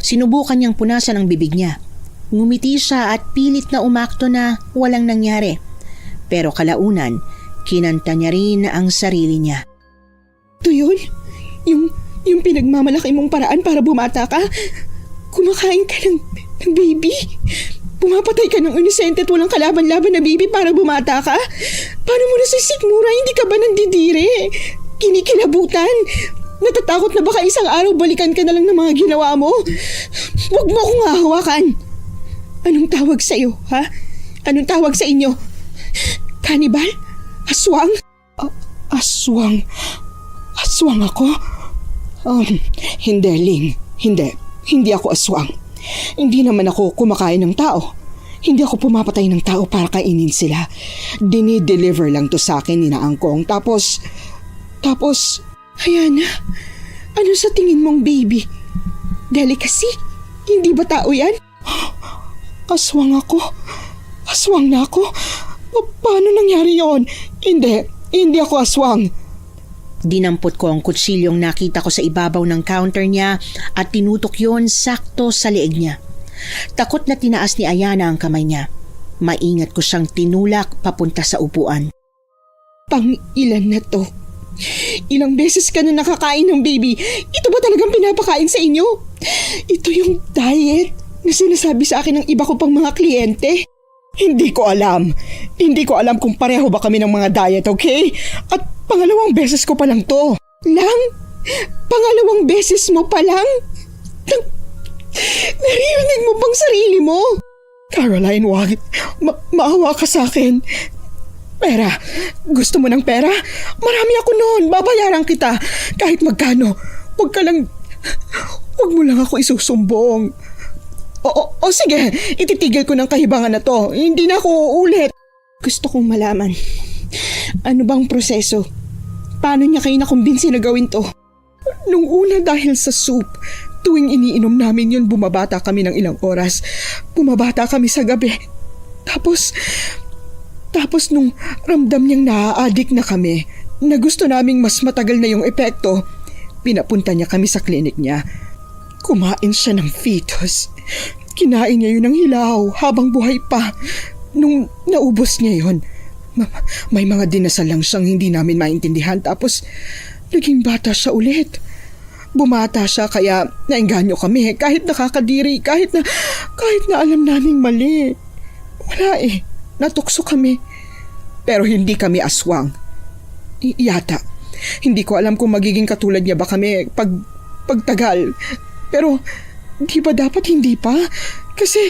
[SPEAKER 3] Sinubukan niyang punasan ang bibig niya. Ngumiti siya at pilit na umakto na walang nangyari. Pero kalaunan, kinanta niya rin ang sarili niya.
[SPEAKER 6] Ito yun? Yung pinagmamalaki mong paraan para bumata ka? Kumakain ka ng baby? Pumapatay ka ng inosente at walang kalaban-laban na baby para bumata ka? Paano mo na sa sikmura? Hindi ka ba nandidire? Kinikilabutan? Natatakot na baka isang araw balikan ka na lang ng mga ginawa mo? Huwag mo akong hahawakan. Anong tawag sa iyo, ha? Anong tawag sa inyo? Cannibal? Aswang? Aswang? Aswang ako? Hindi, Ling. Hindi ako aswang. Hindi naman ako kumakain ng tao. Hindi ako pumapatay ng tao para kainin sila. Dinideliver lang to sa akin ni Angkong. Tapos, Ayana, ano sa tingin mong baby? Delicacy? Hindi ba tao yan? Aswang ako? Aswang na ako? Paano nangyari yon? Hindi ako aswang.
[SPEAKER 3] Dinampot ko ang kutsilyong nakita ko sa ibabaw ng counter niya at tinutok yon sakto sa leeg niya. Takot na tinaas ni Ayana ang kamay niya. Maingat ko siyang tinulak papunta sa upuan.
[SPEAKER 6] Pang-ilan na to? Ilang beses ka na nakakain ng baby? Ito ba talagang pinapakain sa inyo? Ito yung diet na sinasabi sa akin ng iba ko pang mga kliyente? Hindi ko alam. Hindi ko alam kung pareho ba kami ng mga diet, okay? At pangalawang beses ko pa lang to. Lang? Pangalawang beses mo pa lang? Naririnig mo bang sarili mo? Caroline, wag. Maawa ka sa akin. Pera. Gusto mo ng pera? Marami ako noon. Babayaran kita. Kahit magkano. Huwag mo lang ako isusumbong. O sige, ititigil ko ng kahibangan na to. Hindi na ako uulit. Gusto kong malaman. Ano bang proseso? Paano niya kayo nakumbinsi na gawin to? Nung una dahil sa soup. Tuwing iniinom namin yun, bumabata kami ng ilang oras. Bumabata kami sa gabi. Tapos nung ramdam niyang naa-addict na kami, na gusto naming mas matagal na yung epekto, pinapunta niya kami sa klinik niya. Kumain siya ng fetus. Kinain niya yun ng hilaw habang buhay pa. Nung naubos niya yun, may mga dinasal lang siyang hindi namin maintindihan, tapos naging bata siya ulit. Bumata siya kaya naengganyo kami kahit nakakadiri, kahit na alam naming mali. Wala natukso kami. Pero hindi kami aswang. Yata. Hindi ko alam kung magiging katulad niya ba kami pagtagal. Pero di ba dapat hindi pa? Kasi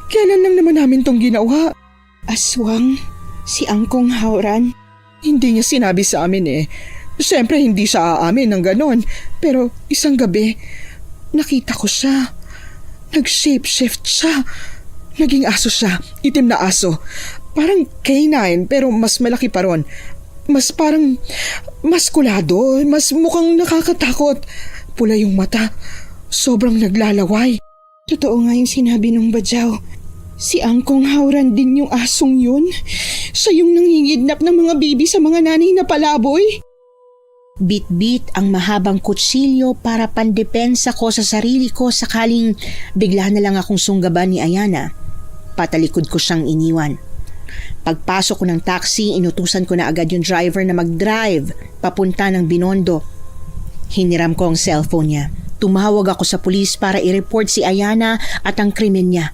[SPEAKER 6] kailan lang naman namin tong ginawa?
[SPEAKER 3] Aswang? Si Angkong Hauran?
[SPEAKER 6] Hindi niya sinabi sa amin. Siyempre hindi siya aamin ng ganon. Pero isang gabi, nakita ko siya. Nag-shapeshift siya. Naging aso siya. Itim na aso. Parang canine pero mas malaki pa ron. Mas parang maskulado. Mas mukhang nakakatakot. Pula yung mata. Sobrang naglalaway.
[SPEAKER 3] Totoo nga yung sinabi ng badyaw. Si Angkong Hauran din yung asong yun.
[SPEAKER 6] Siya yung nangingidnap ng mga baby sa mga nanay na palaboy.
[SPEAKER 3] Bit-bit ang mahabang kutsilyo para pandepensa ko sa sarili ko sakaling bigla na lang akong sunggaban ni Ayana. Patalikod ko siyang iniwan. Pagpasok ko ng taxi, inutusan ko na agad yung driver na mag-drive papunta ng Binondo. Hiniram ko ang cellphone niya. Tumawag ako sa pulis para i-report si Ayana at ang krimen niya.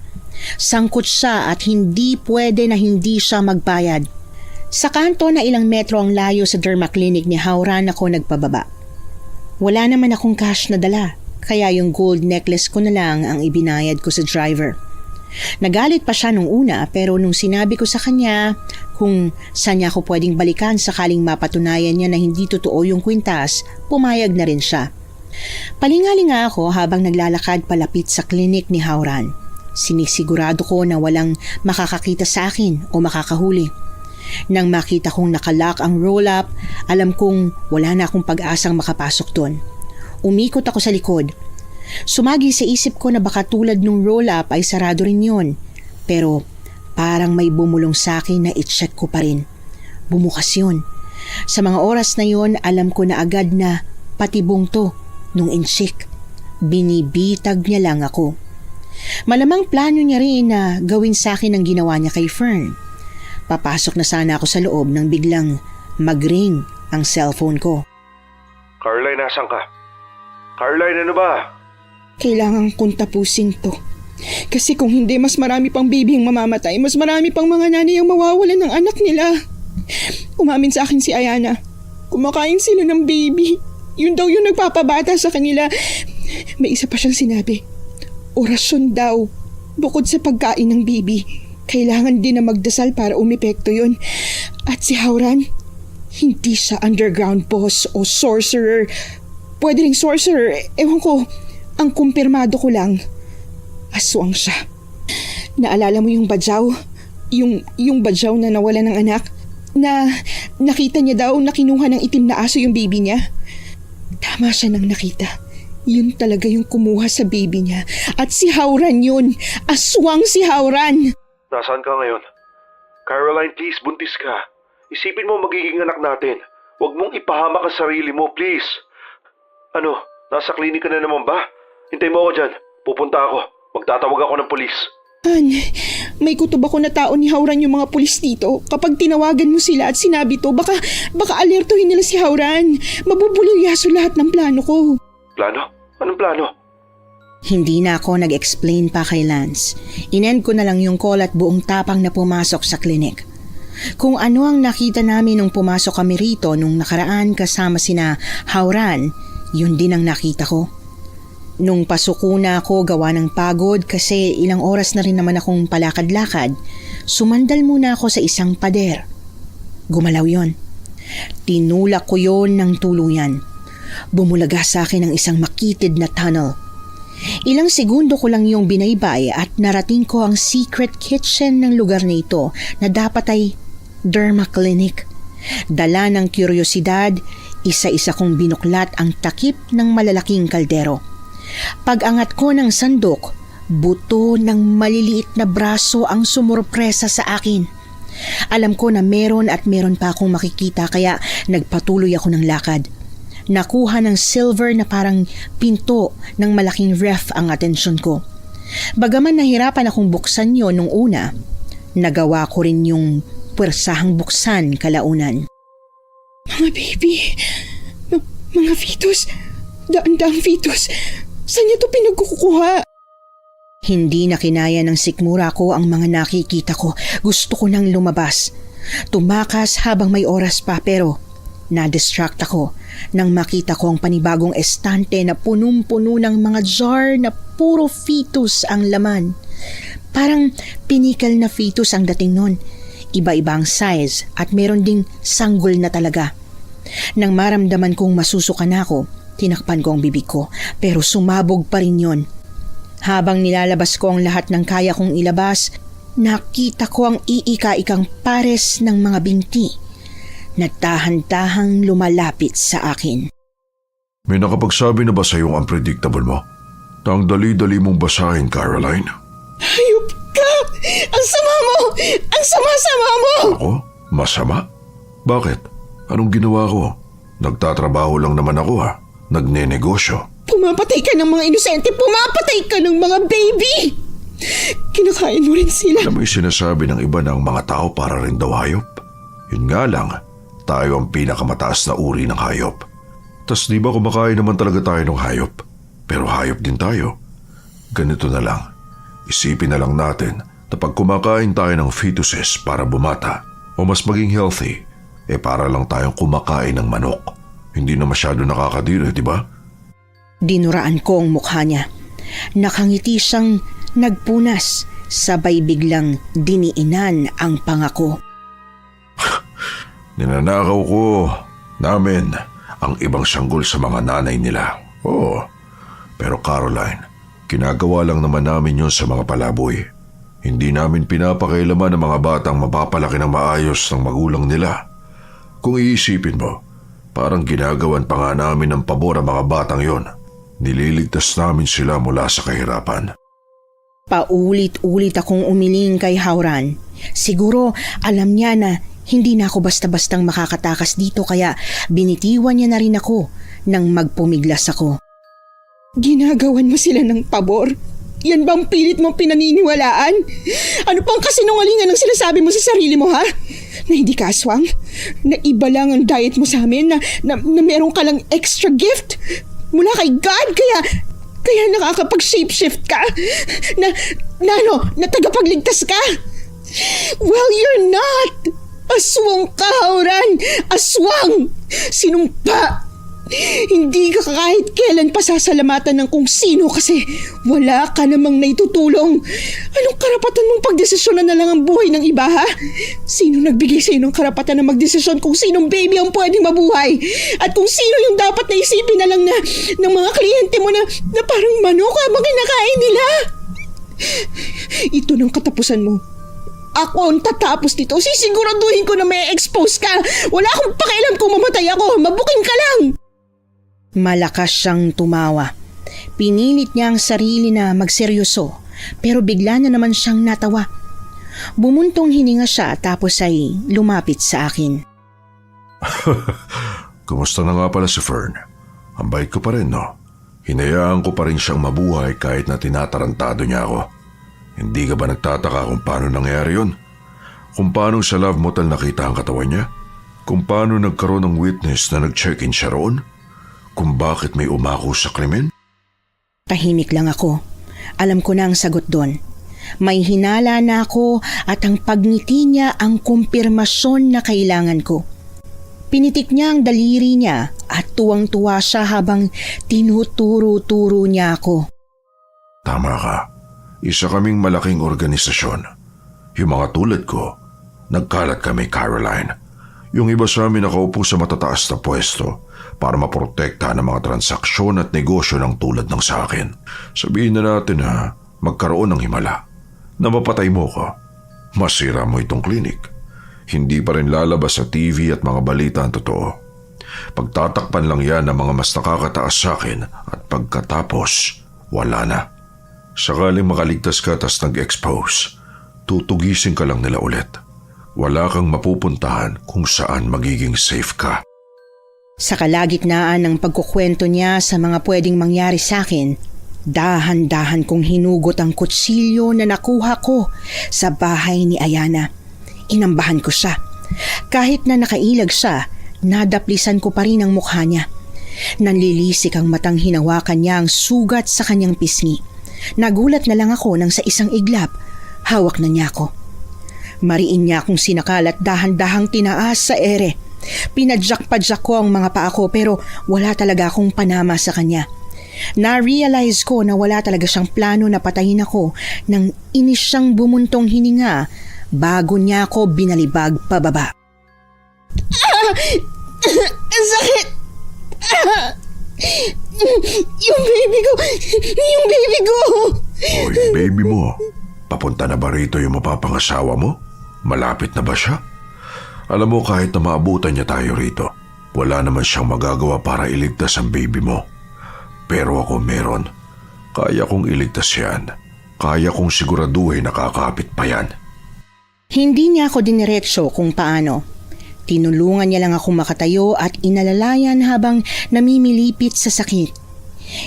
[SPEAKER 3] Sangkot siya at hindi pwede na hindi siya magbayad. Sa kanto na ilang metro ang layo sa derma clinic ni Hauran ako nagpababa. Wala naman akong cash na dala, kaya yung gold necklace ko na lang ang ibinayad ko sa driver. Nagalit pa siya nung una pero nung sinabi ko sa kanya kung saan niya ako pwedeng balikan sakaling mapatunayan niya na hindi totoo yung kwintas, pumayag na rin siya. Palingalinga ako habang naglalakad palapit sa klinik ni Hauran. Sinisigurado ko na walang makakakita sa akin o makakahuli. Nang makita kong nakalock ang roll-up, alam kong wala na akong pag-asang makapasok doon. Umikot ako sa likod. Sumagi sa isip ko na baka tulad nung roll-up ay sarado rin yun. Pero parang may bumulong sa akin na i-check ko pa rin. Bumukas yun. Sa mga oras na yun, alam ko na agad na patibong to nung inchik. Binibitag niya lang ako. Malamang plano niya rin na gawin sa akin ang ginawa niya kay Fern. Papasok na sana ako sa loob nang biglang mag-ring ang cellphone ko.
[SPEAKER 4] Caroline, nasan ka? Caroline, ano ba?
[SPEAKER 6] Kailangan kong tapusin to. Kasi kung hindi, mas marami pang baby ang mamamatay. Mas marami pang mga nanay ang mawawalan ng anak nila. Umamin sa akin si Ayana. Kumakain sila ng baby. Yun daw yung nagpapabata sa kanila. May isa pa siyang sinabi. Orasyon daw. Bukod sa pagkain ng baby, kailangan din na magdasal para umepekto yun. At si Hauran, hindi siya underground boss o sorcerer. Pwede ring sorcerer. Ewan ko, ang kumpirmado ko lang, aswang siya. Naalala mo yung badyaw? Yung badyaw na nawala ng anak? Na nakita niya daw na kinuha ng itim na aso yung baby niya? Tama siya nang nakita. Yun talaga yung kumuha sa baby niya. At si Hauran yun. Aswang si Hauran.
[SPEAKER 4] Nasaan ka ngayon? Caroline, please, buntis ka. Isipin mo magiging anak natin. Huwag mong ipahamak ang sarili mo, please. Ano, nasa klinika na naman ba? Hintay mo ako dyan. Pupunta ako. Magtatawag ako ng pulis.
[SPEAKER 6] May kutob ako na tao ni Hauran yung mga pulis dito. Kapag tinawagan mo sila at sinabi to, baka alertuhin nila si Hauran. Mabubulyaso lahat ng plano ko.
[SPEAKER 4] Plano? Anong plano?
[SPEAKER 3] Hindi na ako nag-explain pa kay Lance. Inend ko na lang yung call at buong tapang na pumasok sa klinik. Kung ano ang nakita namin nung pumasok kami rito nung nakaraan kasama sina Hauran, yun din ang nakita ko. Nung pasuko na ako gawa ng pagod kasi ilang oras na rin naman akong palakad-lakad, sumandal muna ako sa isang pader. Gumalaw yon. Tinulak ko yon ng tuluyan. Bumulaga sa akin ang isang makitid na tunnel. Ilang segundo ko lang yung binaybay at narating ko ang secret kitchen ng lugar na ito na dapat ay derma clinic. Dala ng kuryosidad, isa-isa kong binuklat ang takip ng malalaking kaldero. Pag-angat ko ng sandok, buto ng maliliit na braso ang sumurpresa sa akin. Alam ko na meron at meron pa akong makikita kaya nagpatuloy ako ng lakad. Nakuha ng silver na parang pinto ng malaking ref ang atensyon ko. Bagaman nahirapan akong buksan yon nung una, nagawa ko rin yung puwersahang buksan kalaunan.
[SPEAKER 6] Mga baby, mga fetus, daan-daang fetus, saan niyo to pinagkukuha?
[SPEAKER 3] Hindi na kinaya ng sikmura ko ang mga nakikita ko. Gusto ko nang lumabas. Tumakas habang may oras pa pero na-distract ako nang makita ko ang panibagong estante na punong-puno ng mga jar na puro fetus ang laman. Parang pinikal na fetus ang dating nun. Iba-ibang size at meron ding sanggol na talaga. Nang maramdaman kong masusuka na ako, tinakpan ko ang bibig ko pero sumabog pa rin yon. Habang nilalabas ko ang lahat ng kaya kong ilabas, nakita ko ang iika-ikang pares ng mga binti na dahan-dahang lumalapit sa akin.
[SPEAKER 5] May nakapagsabi na ba sa yung unpredictable mo? Tang dali-dali mong basahin, Caroline.
[SPEAKER 6] Hayop ka! Ang sama mo! Ang sama-sama mo!
[SPEAKER 5] Ako? Masama? Bakit? Anong ginawa ko? Nagtatrabaho lang naman ako ha. Nagnenegosyo.
[SPEAKER 6] Pumapatay ka ng mga inosente! Pumapatay ka ng mga baby! Kinakain mo rin sila.
[SPEAKER 5] Alam mo yung sinasabi ng iba ng mga tao para rin daw hayop? Yun nga lang, tayo ang pinakamataas na uri ng hayop. Tas di ba kumakain naman talaga tayo ng hayop? Pero hayop din tayo. Ganito na lang, isipin na lang natin na pag kumakain tayo ng fetuses para bumata o mas maging healthy, para lang tayong kumakain ng manok. Hindi na masyado nakakadiri, di ba?
[SPEAKER 3] Dinuraan ko ang mukha niya. Nakangiti siyang nagpunas, sabay biglang diniinan ang pangako.
[SPEAKER 5] Ninanakaw ko namin ang ibang sanggol sa mga nanay nila. Oo, pero Caroline, ginagawa lang naman namin yun sa mga palaboy. Hindi namin pinapakailaman ang mga batang mapapalaki ng maayos ng magulang nila. Kung iisipin mo, parang ginagawan pa nga namin ng pabor ang mga batang yon. Nililigtas namin sila mula sa kahirapan.
[SPEAKER 3] Paulit-ulit akong umiling kay Hauran. Siguro alam niya na hindi na ako basta-bastang makakatakas dito kaya binitiwan niya na rin ako nang magpumiglas ako.
[SPEAKER 6] Ginagawan mo sila ng pabor? Yan bang pilit mong pinaniniwalaan? Ano pang kasinungalingan ang sinasabi mo sa sarili mo, ha? Na hindi ka aswang? Na iba lang ang diet mo sa amin? Na meron ka lang extra gift? Mula kay God? Kaya nakakapag-shapeshift ka? Na tagapagligtas ka? Well, you're not! Aswang ka, Hauran! Aswang! Sinumpa! Hindi ka kahit kailan pasasalamatan ng kung sino kasi wala ka namang naitutulong. Anong karapatan mong pagdesisyonan na lang ang buhay ng iba, ha? Sino nagbigay sa ng karapatan na magdesisyon kung sinong baby ang pwedeng mabuhay? At kung sino yung dapat na isipin na lang ng mga kliyente mo na parang manok habang kinakain nila? Ito ng katapusan mo. Ako ang tatapos dito. Sisiguraduhin ko na may expose ka. Wala akong pakialam kung mamatay ako. Mabuking ka lang.
[SPEAKER 3] Malakas siyang tumawa. Pinilit niya ang sarili na magseryoso pero bigla na naman siyang natawa. Bumuntong hininga siya tapos ay lumapit sa akin.
[SPEAKER 5] Kumusta na nga pala si Fern? Ang bait ko pa rin, no? Hinayaan ko pa rin siyang mabuhay kahit na tinatarantado niya ako. Hindi ka ba nagtataka kung paano nangyari yun? Kung paano sa love motel nakita ang katawan niya? Kung paano nagkaroon ng witness na nag-check-in siya roon? Kung bakit may umako sa krimen?
[SPEAKER 3] Tahimik lang ako. Alam ko na ang sagot doon. May hinala na ako at ang pagngiti niya ang kumpirmasyon na kailangan ko. Pinitik niya ang daliri niya at tuwang-tuwa siya habang tinuturo-turo niya ako.
[SPEAKER 5] Tama ka. Isa kaming malaking organisasyon. Yung mga tulad ko, nagkalat kami, Caroline. Yung iba sa amin nakaupo sa matataas na pwesto para maprotektahan ang mga transaksyon at negosyo ng tulad ng sa akin. Sabihin na natin na magkaroon ng himala. Na mapatay mo ko, masira mo itong klinik. Hindi pa rin lalabas sa TV at mga balita ang totoo. Pagtatakpan lang yan ng mga mas nakakataas sa akin at pagkatapos wala na. Sakaling makaligtas ka tas nag-expose, tutugisin ka lang nila ulit. Wala kang mapupuntahan kung saan magiging safe ka.
[SPEAKER 3] Sa kalagitnaan ng pagkukwento niya sa mga pwedeng mangyari sa akin, dahan-dahan kong hinugot ang kutsilyo na nakuha ko sa bahay ni Ayana. Inambahan ko siya. Kahit na nakailag siya, nadaplisan ko pa rin ang mukha niya. Nanlilisik ang matang hinawakan niya ang sugat sa kanyang pisngi. Nagulat na lang ako nang sa isang iglap, hawak na niya ako. Mariin niya akong sinakal at dahan-dahang tinaas sa ere. Pinadyak-padyak ko ang mga paa ko pero wala talaga akong panama sa kanya. Na-realize ko na wala talaga siyang plano na patayin ako nang inis siyang bumuntong hininga bago niya ako binalibag pababa.
[SPEAKER 6] Ang sakit! Yung baby ko! Yung baby ko!
[SPEAKER 5] Oy, baby mo, papunta na ba rito yung mapapangasawa mo? Malapit na ba siya? Alam mo, kahit na maabutan niya tayo rito, wala naman siyang magagawa para iligtas ang baby mo. Pero ako meron. Kaya kong iligtas yan. Kaya kong siguraduhin na kakapit pa yan.
[SPEAKER 3] Hindi niya ako diniretso kung paano. Tinulungan niya lang akong makatayo at inalalayan habang namimilipit sa sakit.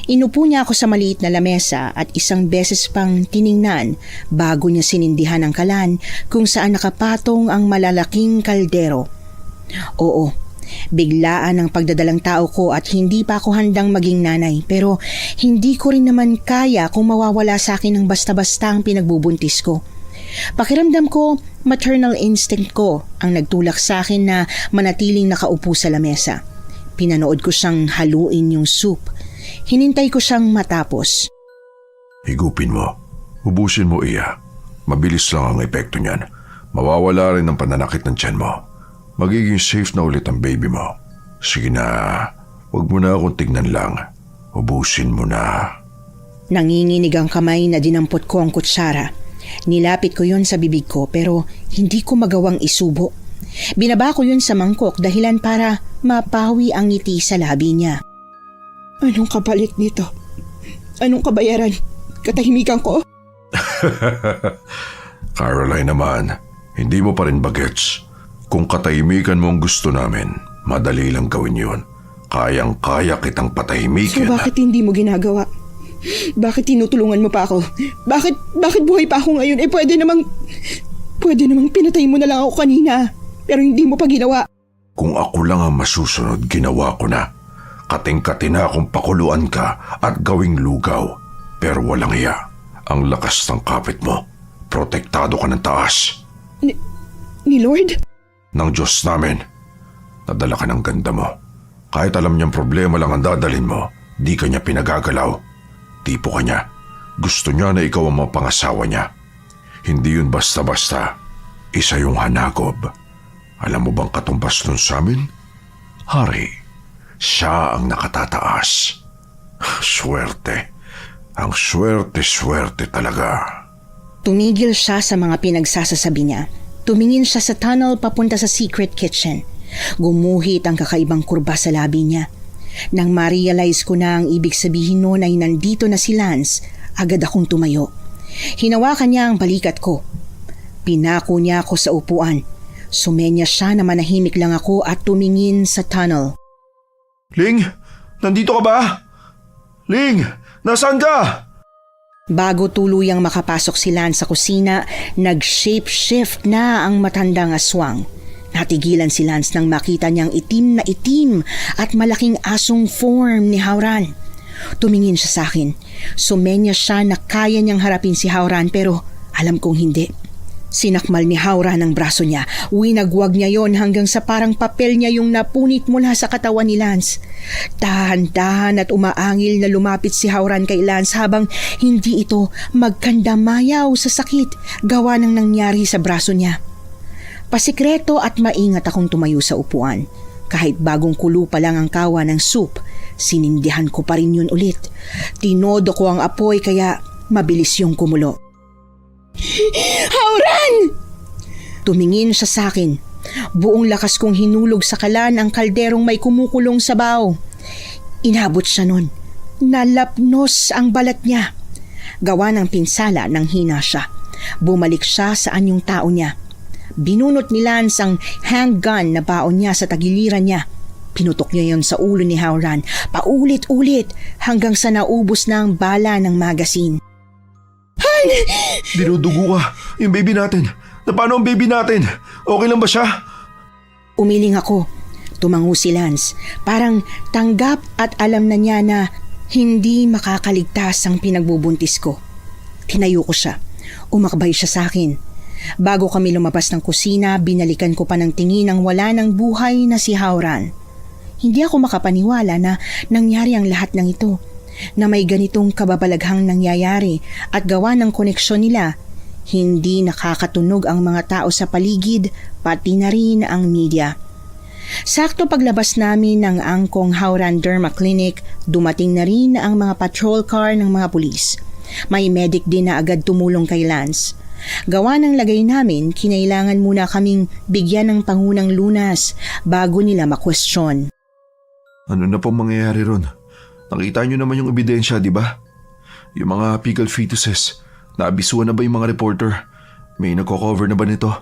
[SPEAKER 3] Inupo niya ako sa maliit na lamesa at isang beses pang tiningnan bago niya sinindihan ang kalan kung saan nakapatong ang malalaking kaldero. Oo, biglaan ang pagdadalang tao ko at hindi pa ako handang maging nanay pero hindi ko rin naman kaya kung mawawala sa akin ng basta-basta ang pinagbubuntis ko. Pakiramdam ko, maternal instinct ko ang nagtulak sa akin na manatiling nakaupo sa lamesa. Pinanood ko siyang haluin yung soup. Hinintay ko siyang matapos.
[SPEAKER 5] Higupin mo. Ubusin mo, Iya. Mabilis lang ang epekto niyan. Mawawala rin ang pananakit ng tiyan mo. Magiging safe na ulit ang baby mo. Sige na, huwag mo na akong tignan lang. Ubusin mo na.
[SPEAKER 3] Nanginginig ang kamay na dinampot ko ang kutsara. Nilapit ko yun sa bibig ko pero hindi ko magawang isubo. Binaba ko yun sa mangkok dahilan para mapawi ang ngiti sa labi niya.
[SPEAKER 6] Anong kapalit nito? Anong kabayaran? Katahimikan ko?
[SPEAKER 5] Caroline naman, hindi mo pa rin bagets. Kung katahimikan mo ang gusto namin, madali lang gawin yun. Kayang-kaya kitang patahimikin.
[SPEAKER 6] So bakit hindi mo ginagawa? Bakit tinutulungan mo pa ako? Bakit buhay pa ako ngayon? Pwede namang pinatay mo na lang ako kanina. Pero hindi mo pa ginawa.
[SPEAKER 5] Kung ako lang ang masusunod, ginawa ko na. Kating-kati na akong pakuluan ka at gawing lugaw. Pero walang iya. Ang lakas ng kapit mo. Protektado ka ng taas.
[SPEAKER 6] Ni Lord?
[SPEAKER 5] Ng Diyos namin. Nadala ka ng ganda mo. Kahit alam niyang problema lang ang dadalhin mo, di ka niya pinagagalaw. Tipo ka niya. Gusto niya na ikaw ang mapangasawa niya. Hindi yun basta-basta. Isa yung hanagob. Alam mo bang katumbas nun sa amin? Hari. Siya ang nakatataas. Swerte. Ang swerte-swerte talaga.
[SPEAKER 3] Tumigil siya sa mga pinagsasasabi niya. Tumingin siya sa tunnel papunta sa secret kitchen. Gumuhit ang kakaibang kurba sa labi niya. Nang ma-realize ko na ang ibig sabihin noon ay nandito na si Lance, agad akong tumayo. Hinawakan niya ang balikat ko. Pinako niya ako sa upuan. Sumenya siya na manahimik lang ako at tumingin sa tunnel.
[SPEAKER 4] Ling, nandito ka ba? Ling, nasaan ka?
[SPEAKER 3] Bago tuluyang makapasok si Lance sa kusina, nag-shape-shift na ang matandang aswang. Natigilan si Lance nang makita niyang itim na itim at malaking asong form ni Hauran. Tumingin siya sa akin. Sumenya siya na kaya niyang harapin si Hauran pero alam kong hindi. Sinakmal ni Hauran ang braso niya. Winagwag niya yon hanggang sa parang papel niya yung napunit mula sa katawan ni Lance. Dahan-dahan at umaangil na lumapit si Hauran kay Lance habang hindi ito magkandamayaw sa sakit gawa ng nangyari sa braso niya. Pasikreto at maingat akong tumayo sa upuan. Kahit bagong kulo pa lang ang kawa ng soup, sinindihan ko pa rin yun ulit. Tinodo ko ang apoy kaya mabilis yung kumulo.
[SPEAKER 6] Hauran!
[SPEAKER 3] Tumingin siya sa akin. Buong lakas kong hinulog sa kalan ang kalderong may kumukulong sabaw. Inabot siya nun. nalapnos ang balat niya. Gawa ng pinsala nang hina siya. Bumalik siya sa anyong tao niya. Binunot ni Lance ang handgun na baon niya sa tagiliran niya. Pinutok niya yon sa ulo ni Howran, paulit-ulit hanggang sa naubos na ang bala ng magasin.
[SPEAKER 5] Dinudugo ka. Yung baby natin. Paano ang baby natin? Okay lang ba siya?
[SPEAKER 3] Umiling ako. Tumango si Lance. Parang tanggap at alam na niya na hindi makakaligtas ang pinagbubuntis ko. Tinayo ko siya. Umakbay siya sa akin. Bago kami lumabas ng kusina, binalikan ko pa ng tingin ang wala ng buhay na si Howran. Hindi ako makapaniwala na nangyari ang lahat ng ito, na may ganitong kababalaghang nangyayari at gawa ng koneksyon nila. Hindi nakakatunog ang mga tao sa paligid, pati na rin ang media. Sakto paglabas namin ng angkong Howran Derma Clinic, dumating na rin ang mga patrol car ng mga pulis. May medic din na agad tumulong kay Lance. Gawa ng lagay namin, kinailangan muna kaming bigyan ng pangunang lunas bago nila makwestiyon.
[SPEAKER 5] Ano na pong mangyayari ron? Nakita niyo naman yung ebidensya, di ba? Yung mga fecal fetuses. Naabisuan na ba yung mga reporter? May nagko-cover na ba nito?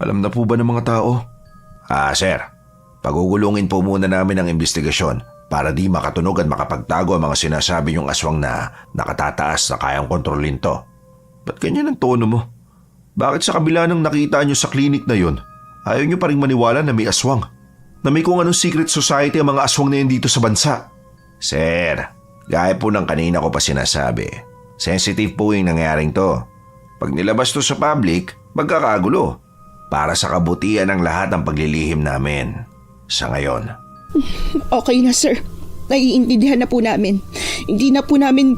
[SPEAKER 5] Alam na po ba ng mga tao?
[SPEAKER 4] Sir. Pagugulungin po muna namin ang investigasyon para di makatunog at makapagtago ang mga sinasabi niyong aswang na nakatataas na kayang kontrolin to.
[SPEAKER 5] Ba't ganyan ang tono mo? Bakit sa kabila ng nakita niyo sa klinik na yun, ayaw niyo pa rin maniwala na may aswang? Na may kung anong secret society ang mga aswang na yan dito sa bansa?
[SPEAKER 4] Sir, gaya po ng kanina ko pa sinasabi, sensitive po yung nangyaring to. Pag nilabas to sa public, magkakagulo. Para sa kabutihan ng lahat ng paglilihim namin. Sa ngayon.
[SPEAKER 6] Okay na, sir. Naiintindihan na po namin. Hindi na po namin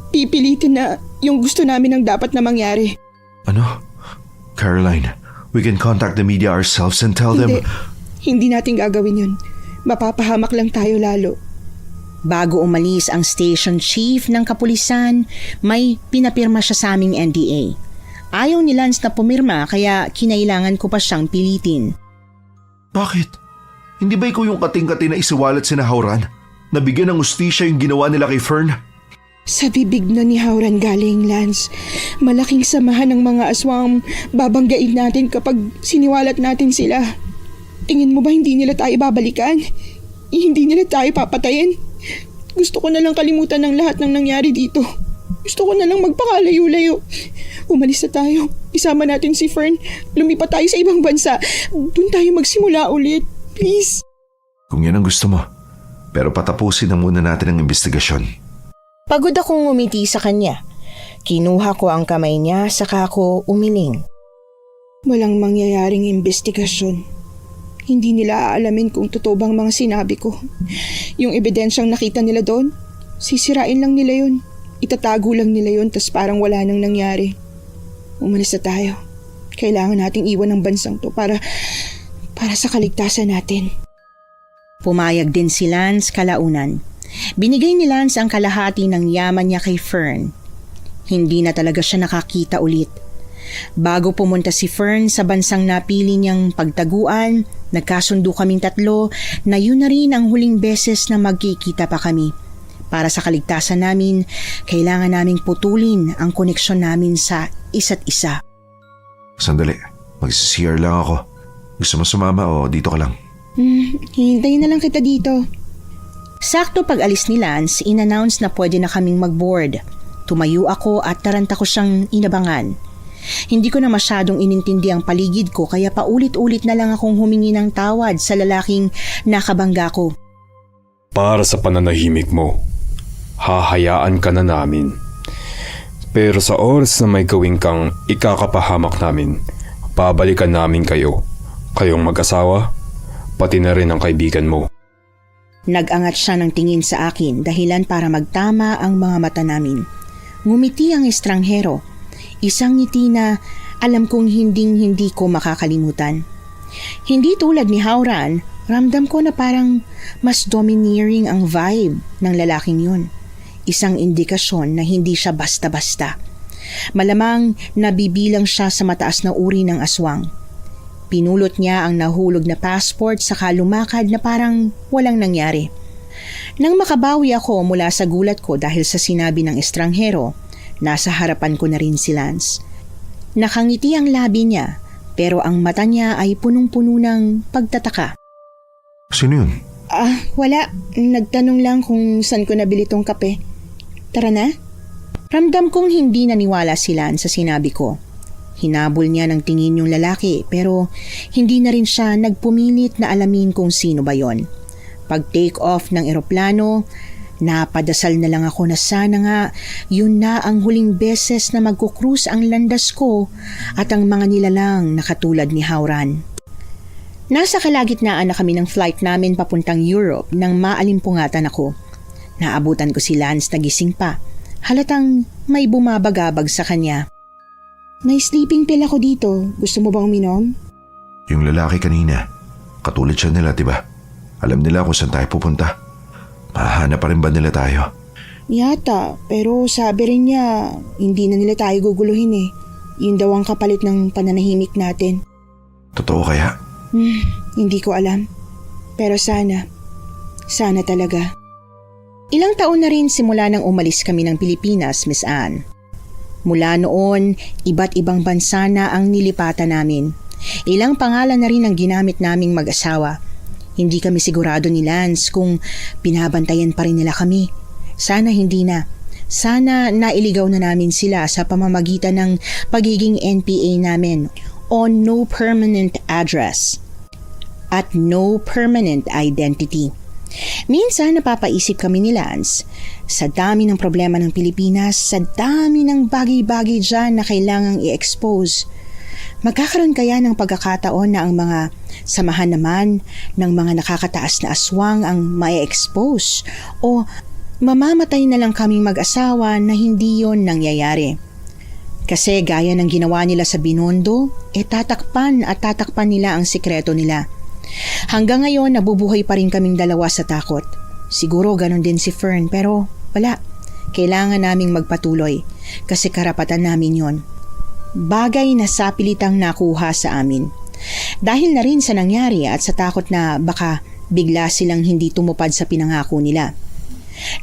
[SPEAKER 6] pipilitin na yung gusto namin ang dapat na mangyari.
[SPEAKER 5] Ano? Caroline, we can contact the media ourselves and tell them...
[SPEAKER 6] Hindi natin gagawin yun. Mapapahamak lang tayo lalo.
[SPEAKER 3] Bago umalis ang station chief ng kapulisan, may pinapirma siya sa aming NDA. Ayaw ni Lance na pumirma kaya kinailangan ko pa siyang pilitin.
[SPEAKER 5] Bakit? Hindi ba ikaw yung kating-kati na isiwalat si Howran? Nabigyan ng ustisya yung ginawa nila kay Fern?
[SPEAKER 6] Sa bibig na ni Howran galing, Lance. Malaking samahan ng mga aswang babanggain natin kapag siniwalat natin sila. Tingin mo ba hindi nila tayo babalikan? Hindi nila tayo papatayin? Gusto ko na lang kalimutan ng lahat ng nangyari dito. Gusto ko na lang magpakalayo-layo. Umalis na tayo. Isama natin si Fern. Lumipat tayo sa ibang bansa. Doon tayo magsimula ulit. Please.
[SPEAKER 5] Kung yan ang gusto mo. Pero patapusin na muna natin ang investigasyon.
[SPEAKER 3] Pagod akong umiti sa kanya. Kinuha ko ang kamay niya saka ako umiling.
[SPEAKER 6] Walang mangyayaring investigasyon. Hindi nila aalamin kung totoo bang mga sinabi ko. Yung ebidensyang nakita nila doon, sisirain lang nila yun. Itatago lang nila yun tas parang wala nang nangyari. Umalis na tayo. Kailangan nating iwan ang bansang to para sa kaligtasan natin.
[SPEAKER 3] Pumayag din si Lance kalaunan. Binigay ni Lance ang kalahati ng yaman niya kay Fern. Hindi na talaga siya nakakita ulit. Bago pumunta si Fern sa bansang napili niyang pagtaguan, nagkasundo kaming tatlo na yun na rin ang huling beses na magkikita pa kami. Para sa kaligtasan namin, kailangan naming putulin ang koneksyon namin sa isa't isa.
[SPEAKER 5] Sandali, mag-CR lang ako. Gusto mo sumama o dito ka lang?
[SPEAKER 6] Hihintayin na lang kita dito.
[SPEAKER 3] Sakto pag alis ni Lance, in-announce na pwede na kaming mag-board. Tumayo ako at taranta ko siyang inabangan. Hindi ko na masyadong inintindi ang paligid ko kaya paulit-ulit na lang akong humingi ng tawad sa lalaking nakabangga ko.
[SPEAKER 8] Para sa pananahimik mo, hahayaan ka na namin. Pero sa oras na may gawin kang ikakapahamak namin, babalikan namin kayo. Kayong mag-asawa, pati na rin ang kaibigan mo.
[SPEAKER 3] Nag-angat siya ng tingin sa akin dahilan para magtama ang mga mata namin. Ngumiti ang estranghero. Isang ngiti na alam kong hindi ko makakalimutan. Hindi tulad ni Howran, ramdam ko na parang mas domineering ang vibe ng lalaking yun. Isang indikasyon na hindi siya basta-basta. Malamang nabibilang siya sa mataas na uri ng aswang. Pinulot niya ang nahulog na passport saka lumakad na parang walang nangyari. Nang makabawi ako mula sa gulat ko dahil sa sinabi ng estranghero, nasa harapan ko na rin si Lance. Nakangiti ang labi niya, pero ang mata niya ay punong-puno ng pagtataka.
[SPEAKER 5] Sino yun?
[SPEAKER 3] Wala. Nagtanong lang kung saan ko nabili tong kape. Tara na. Ramdam kong hindi naniwala si Lance sa sinabi ko. Hinabol niya ng tingin yung lalaki pero hindi na rin siya nagpumilit na alamin kung sino ba yon. Pag take off ng eroplano, napadasal na lang ako na sana nga yun na ang huling beses na magkukrus ang landas ko at ang mga nilalang na katulad ni Hauran. Nasa kalagitnaan na kami ng flight namin papuntang Europe nang maalimpungatan ako. Naabutan ko si Lance na gising pa. Halatang may bumabagabag sa kanya. May sleeping pill ako dito. Gusto mo bang uminom?
[SPEAKER 5] Yung lalaki kanina. Katulad siya nila, diba? Alam nila kung saan tayo pupunta. Mahanap pa rin ba nila tayo?
[SPEAKER 3] Yata, pero sabi rin niya, hindi na nila tayo guguluhin eh. Yun daw ang kapalit ng pananahimik natin.
[SPEAKER 5] Totoo kaya?
[SPEAKER 3] Hindi ko alam. Pero sana talaga. Ilang taon na rin simula nang umalis kami ng Pilipinas, Miss Anne. Mula noon, iba't ibang bansa na ang nilipatan namin. Ilang pangalan na rin ang ginamit naming mag-asawa. Hindi kami sigurado ni Lance kung pinabantayan pa rin nila kami. Sana hindi na. Sana nailigaw na namin sila sa pamamagitan ng pagiging NPA namin on no permanent address at no permanent identity. Minsan napapaisip kami ni Lance, sa dami ng problema ng Pilipinas, sa dami ng bagay-bagay dyan na kailangang i-expose. Magkakaroon kaya ng pagkakataon na ang mga samahan naman ng mga nakakataas na aswang ang ma-expose o mamamatay na lang kaming mag-asawa na hindi yon nangyayari. Kasi gaya ng ginawa nila sa Binondo, tatakpan nila ang sikreto nila. Hanggang ngayon nabubuhay pa rin kaming dalawa sa takot. Siguro ganon din si Fern pero wala. Kailangan naming magpatuloy kasi karapatan namin yon. Bagay na sapilitang nakuha sa amin. Dahil na rin sa nangyari at sa takot na baka bigla silang hindi tumupad sa pinangako nila.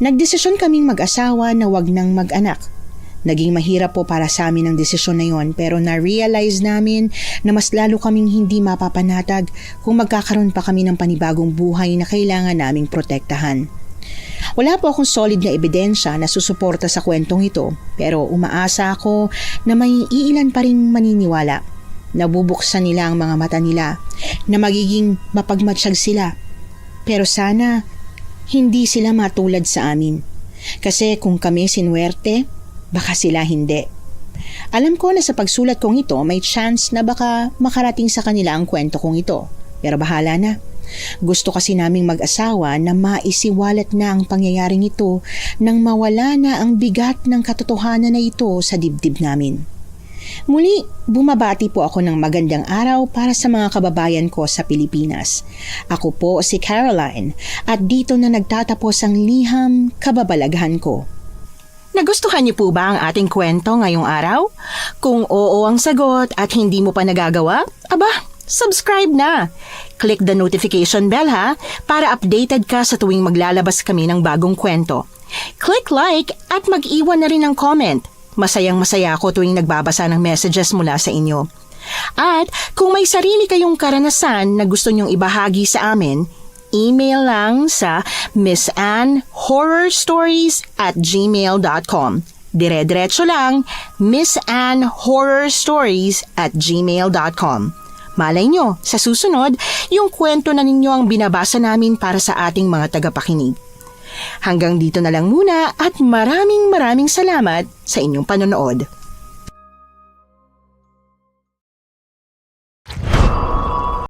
[SPEAKER 3] Nagdesisyon kaming mag-asawa na wag nang mag-anak. Naging mahirap po para sa amin ang desisyon na yon pero na-realize namin na mas lalo kaming hindi mapapanatag kung magkakaroon pa kami ng panibagong buhay na kailangan naming protektahan. Wala po akong solid na ebidensya na susuporta sa kwentong ito pero umaasa ako na may iilan pa ring maniniwala. Nabubuksan nila ang mga mata nila na magiging mapagmatsyag sila. Pero sana hindi sila matulad sa amin. Kasi kung kami sinuwerte, baka sila hindi. Alam ko na sa pagsulat kong ito may chance na baka makarating sa kanila ang kwento kong ito. Pero bahala na. Gusto kasi naming mag-asawa na maisiwalat na ang pangyayaring ito nang mawala na ang bigat ng katotohanan na ito sa dibdib namin. Muli, bumabati po ako ng magandang araw para sa mga kababayan ko sa Pilipinas. Ako po si Caroline at dito na nagtatapos ang liham kababalaghan ko.
[SPEAKER 1] Nagustuhan niyo po ba ang ating kwento ngayong araw? Kung oo ang sagot at hindi mo pa nagagawa, subscribe na. Click the notification bell para updated ka sa tuwing maglalabas kami ng bagong kwento. Click like at mag-iwan na rin ng comment. Masayang-masaya ako tuwing nagbabasa ng messages mula sa inyo. At kung may sarili kayong karanasan na gusto nyong ibahagi sa amin, email lang sa missanhorrorstories@gmail.com. Dire-diretso lang, missanhorrorstories@gmail.com. Malay nyo, sa susunod, yung kwento na ninyo ang binabasa namin para sa ating mga tagapakinig. Hanggang dito na lang muna at maraming salamat sa inyong panonood.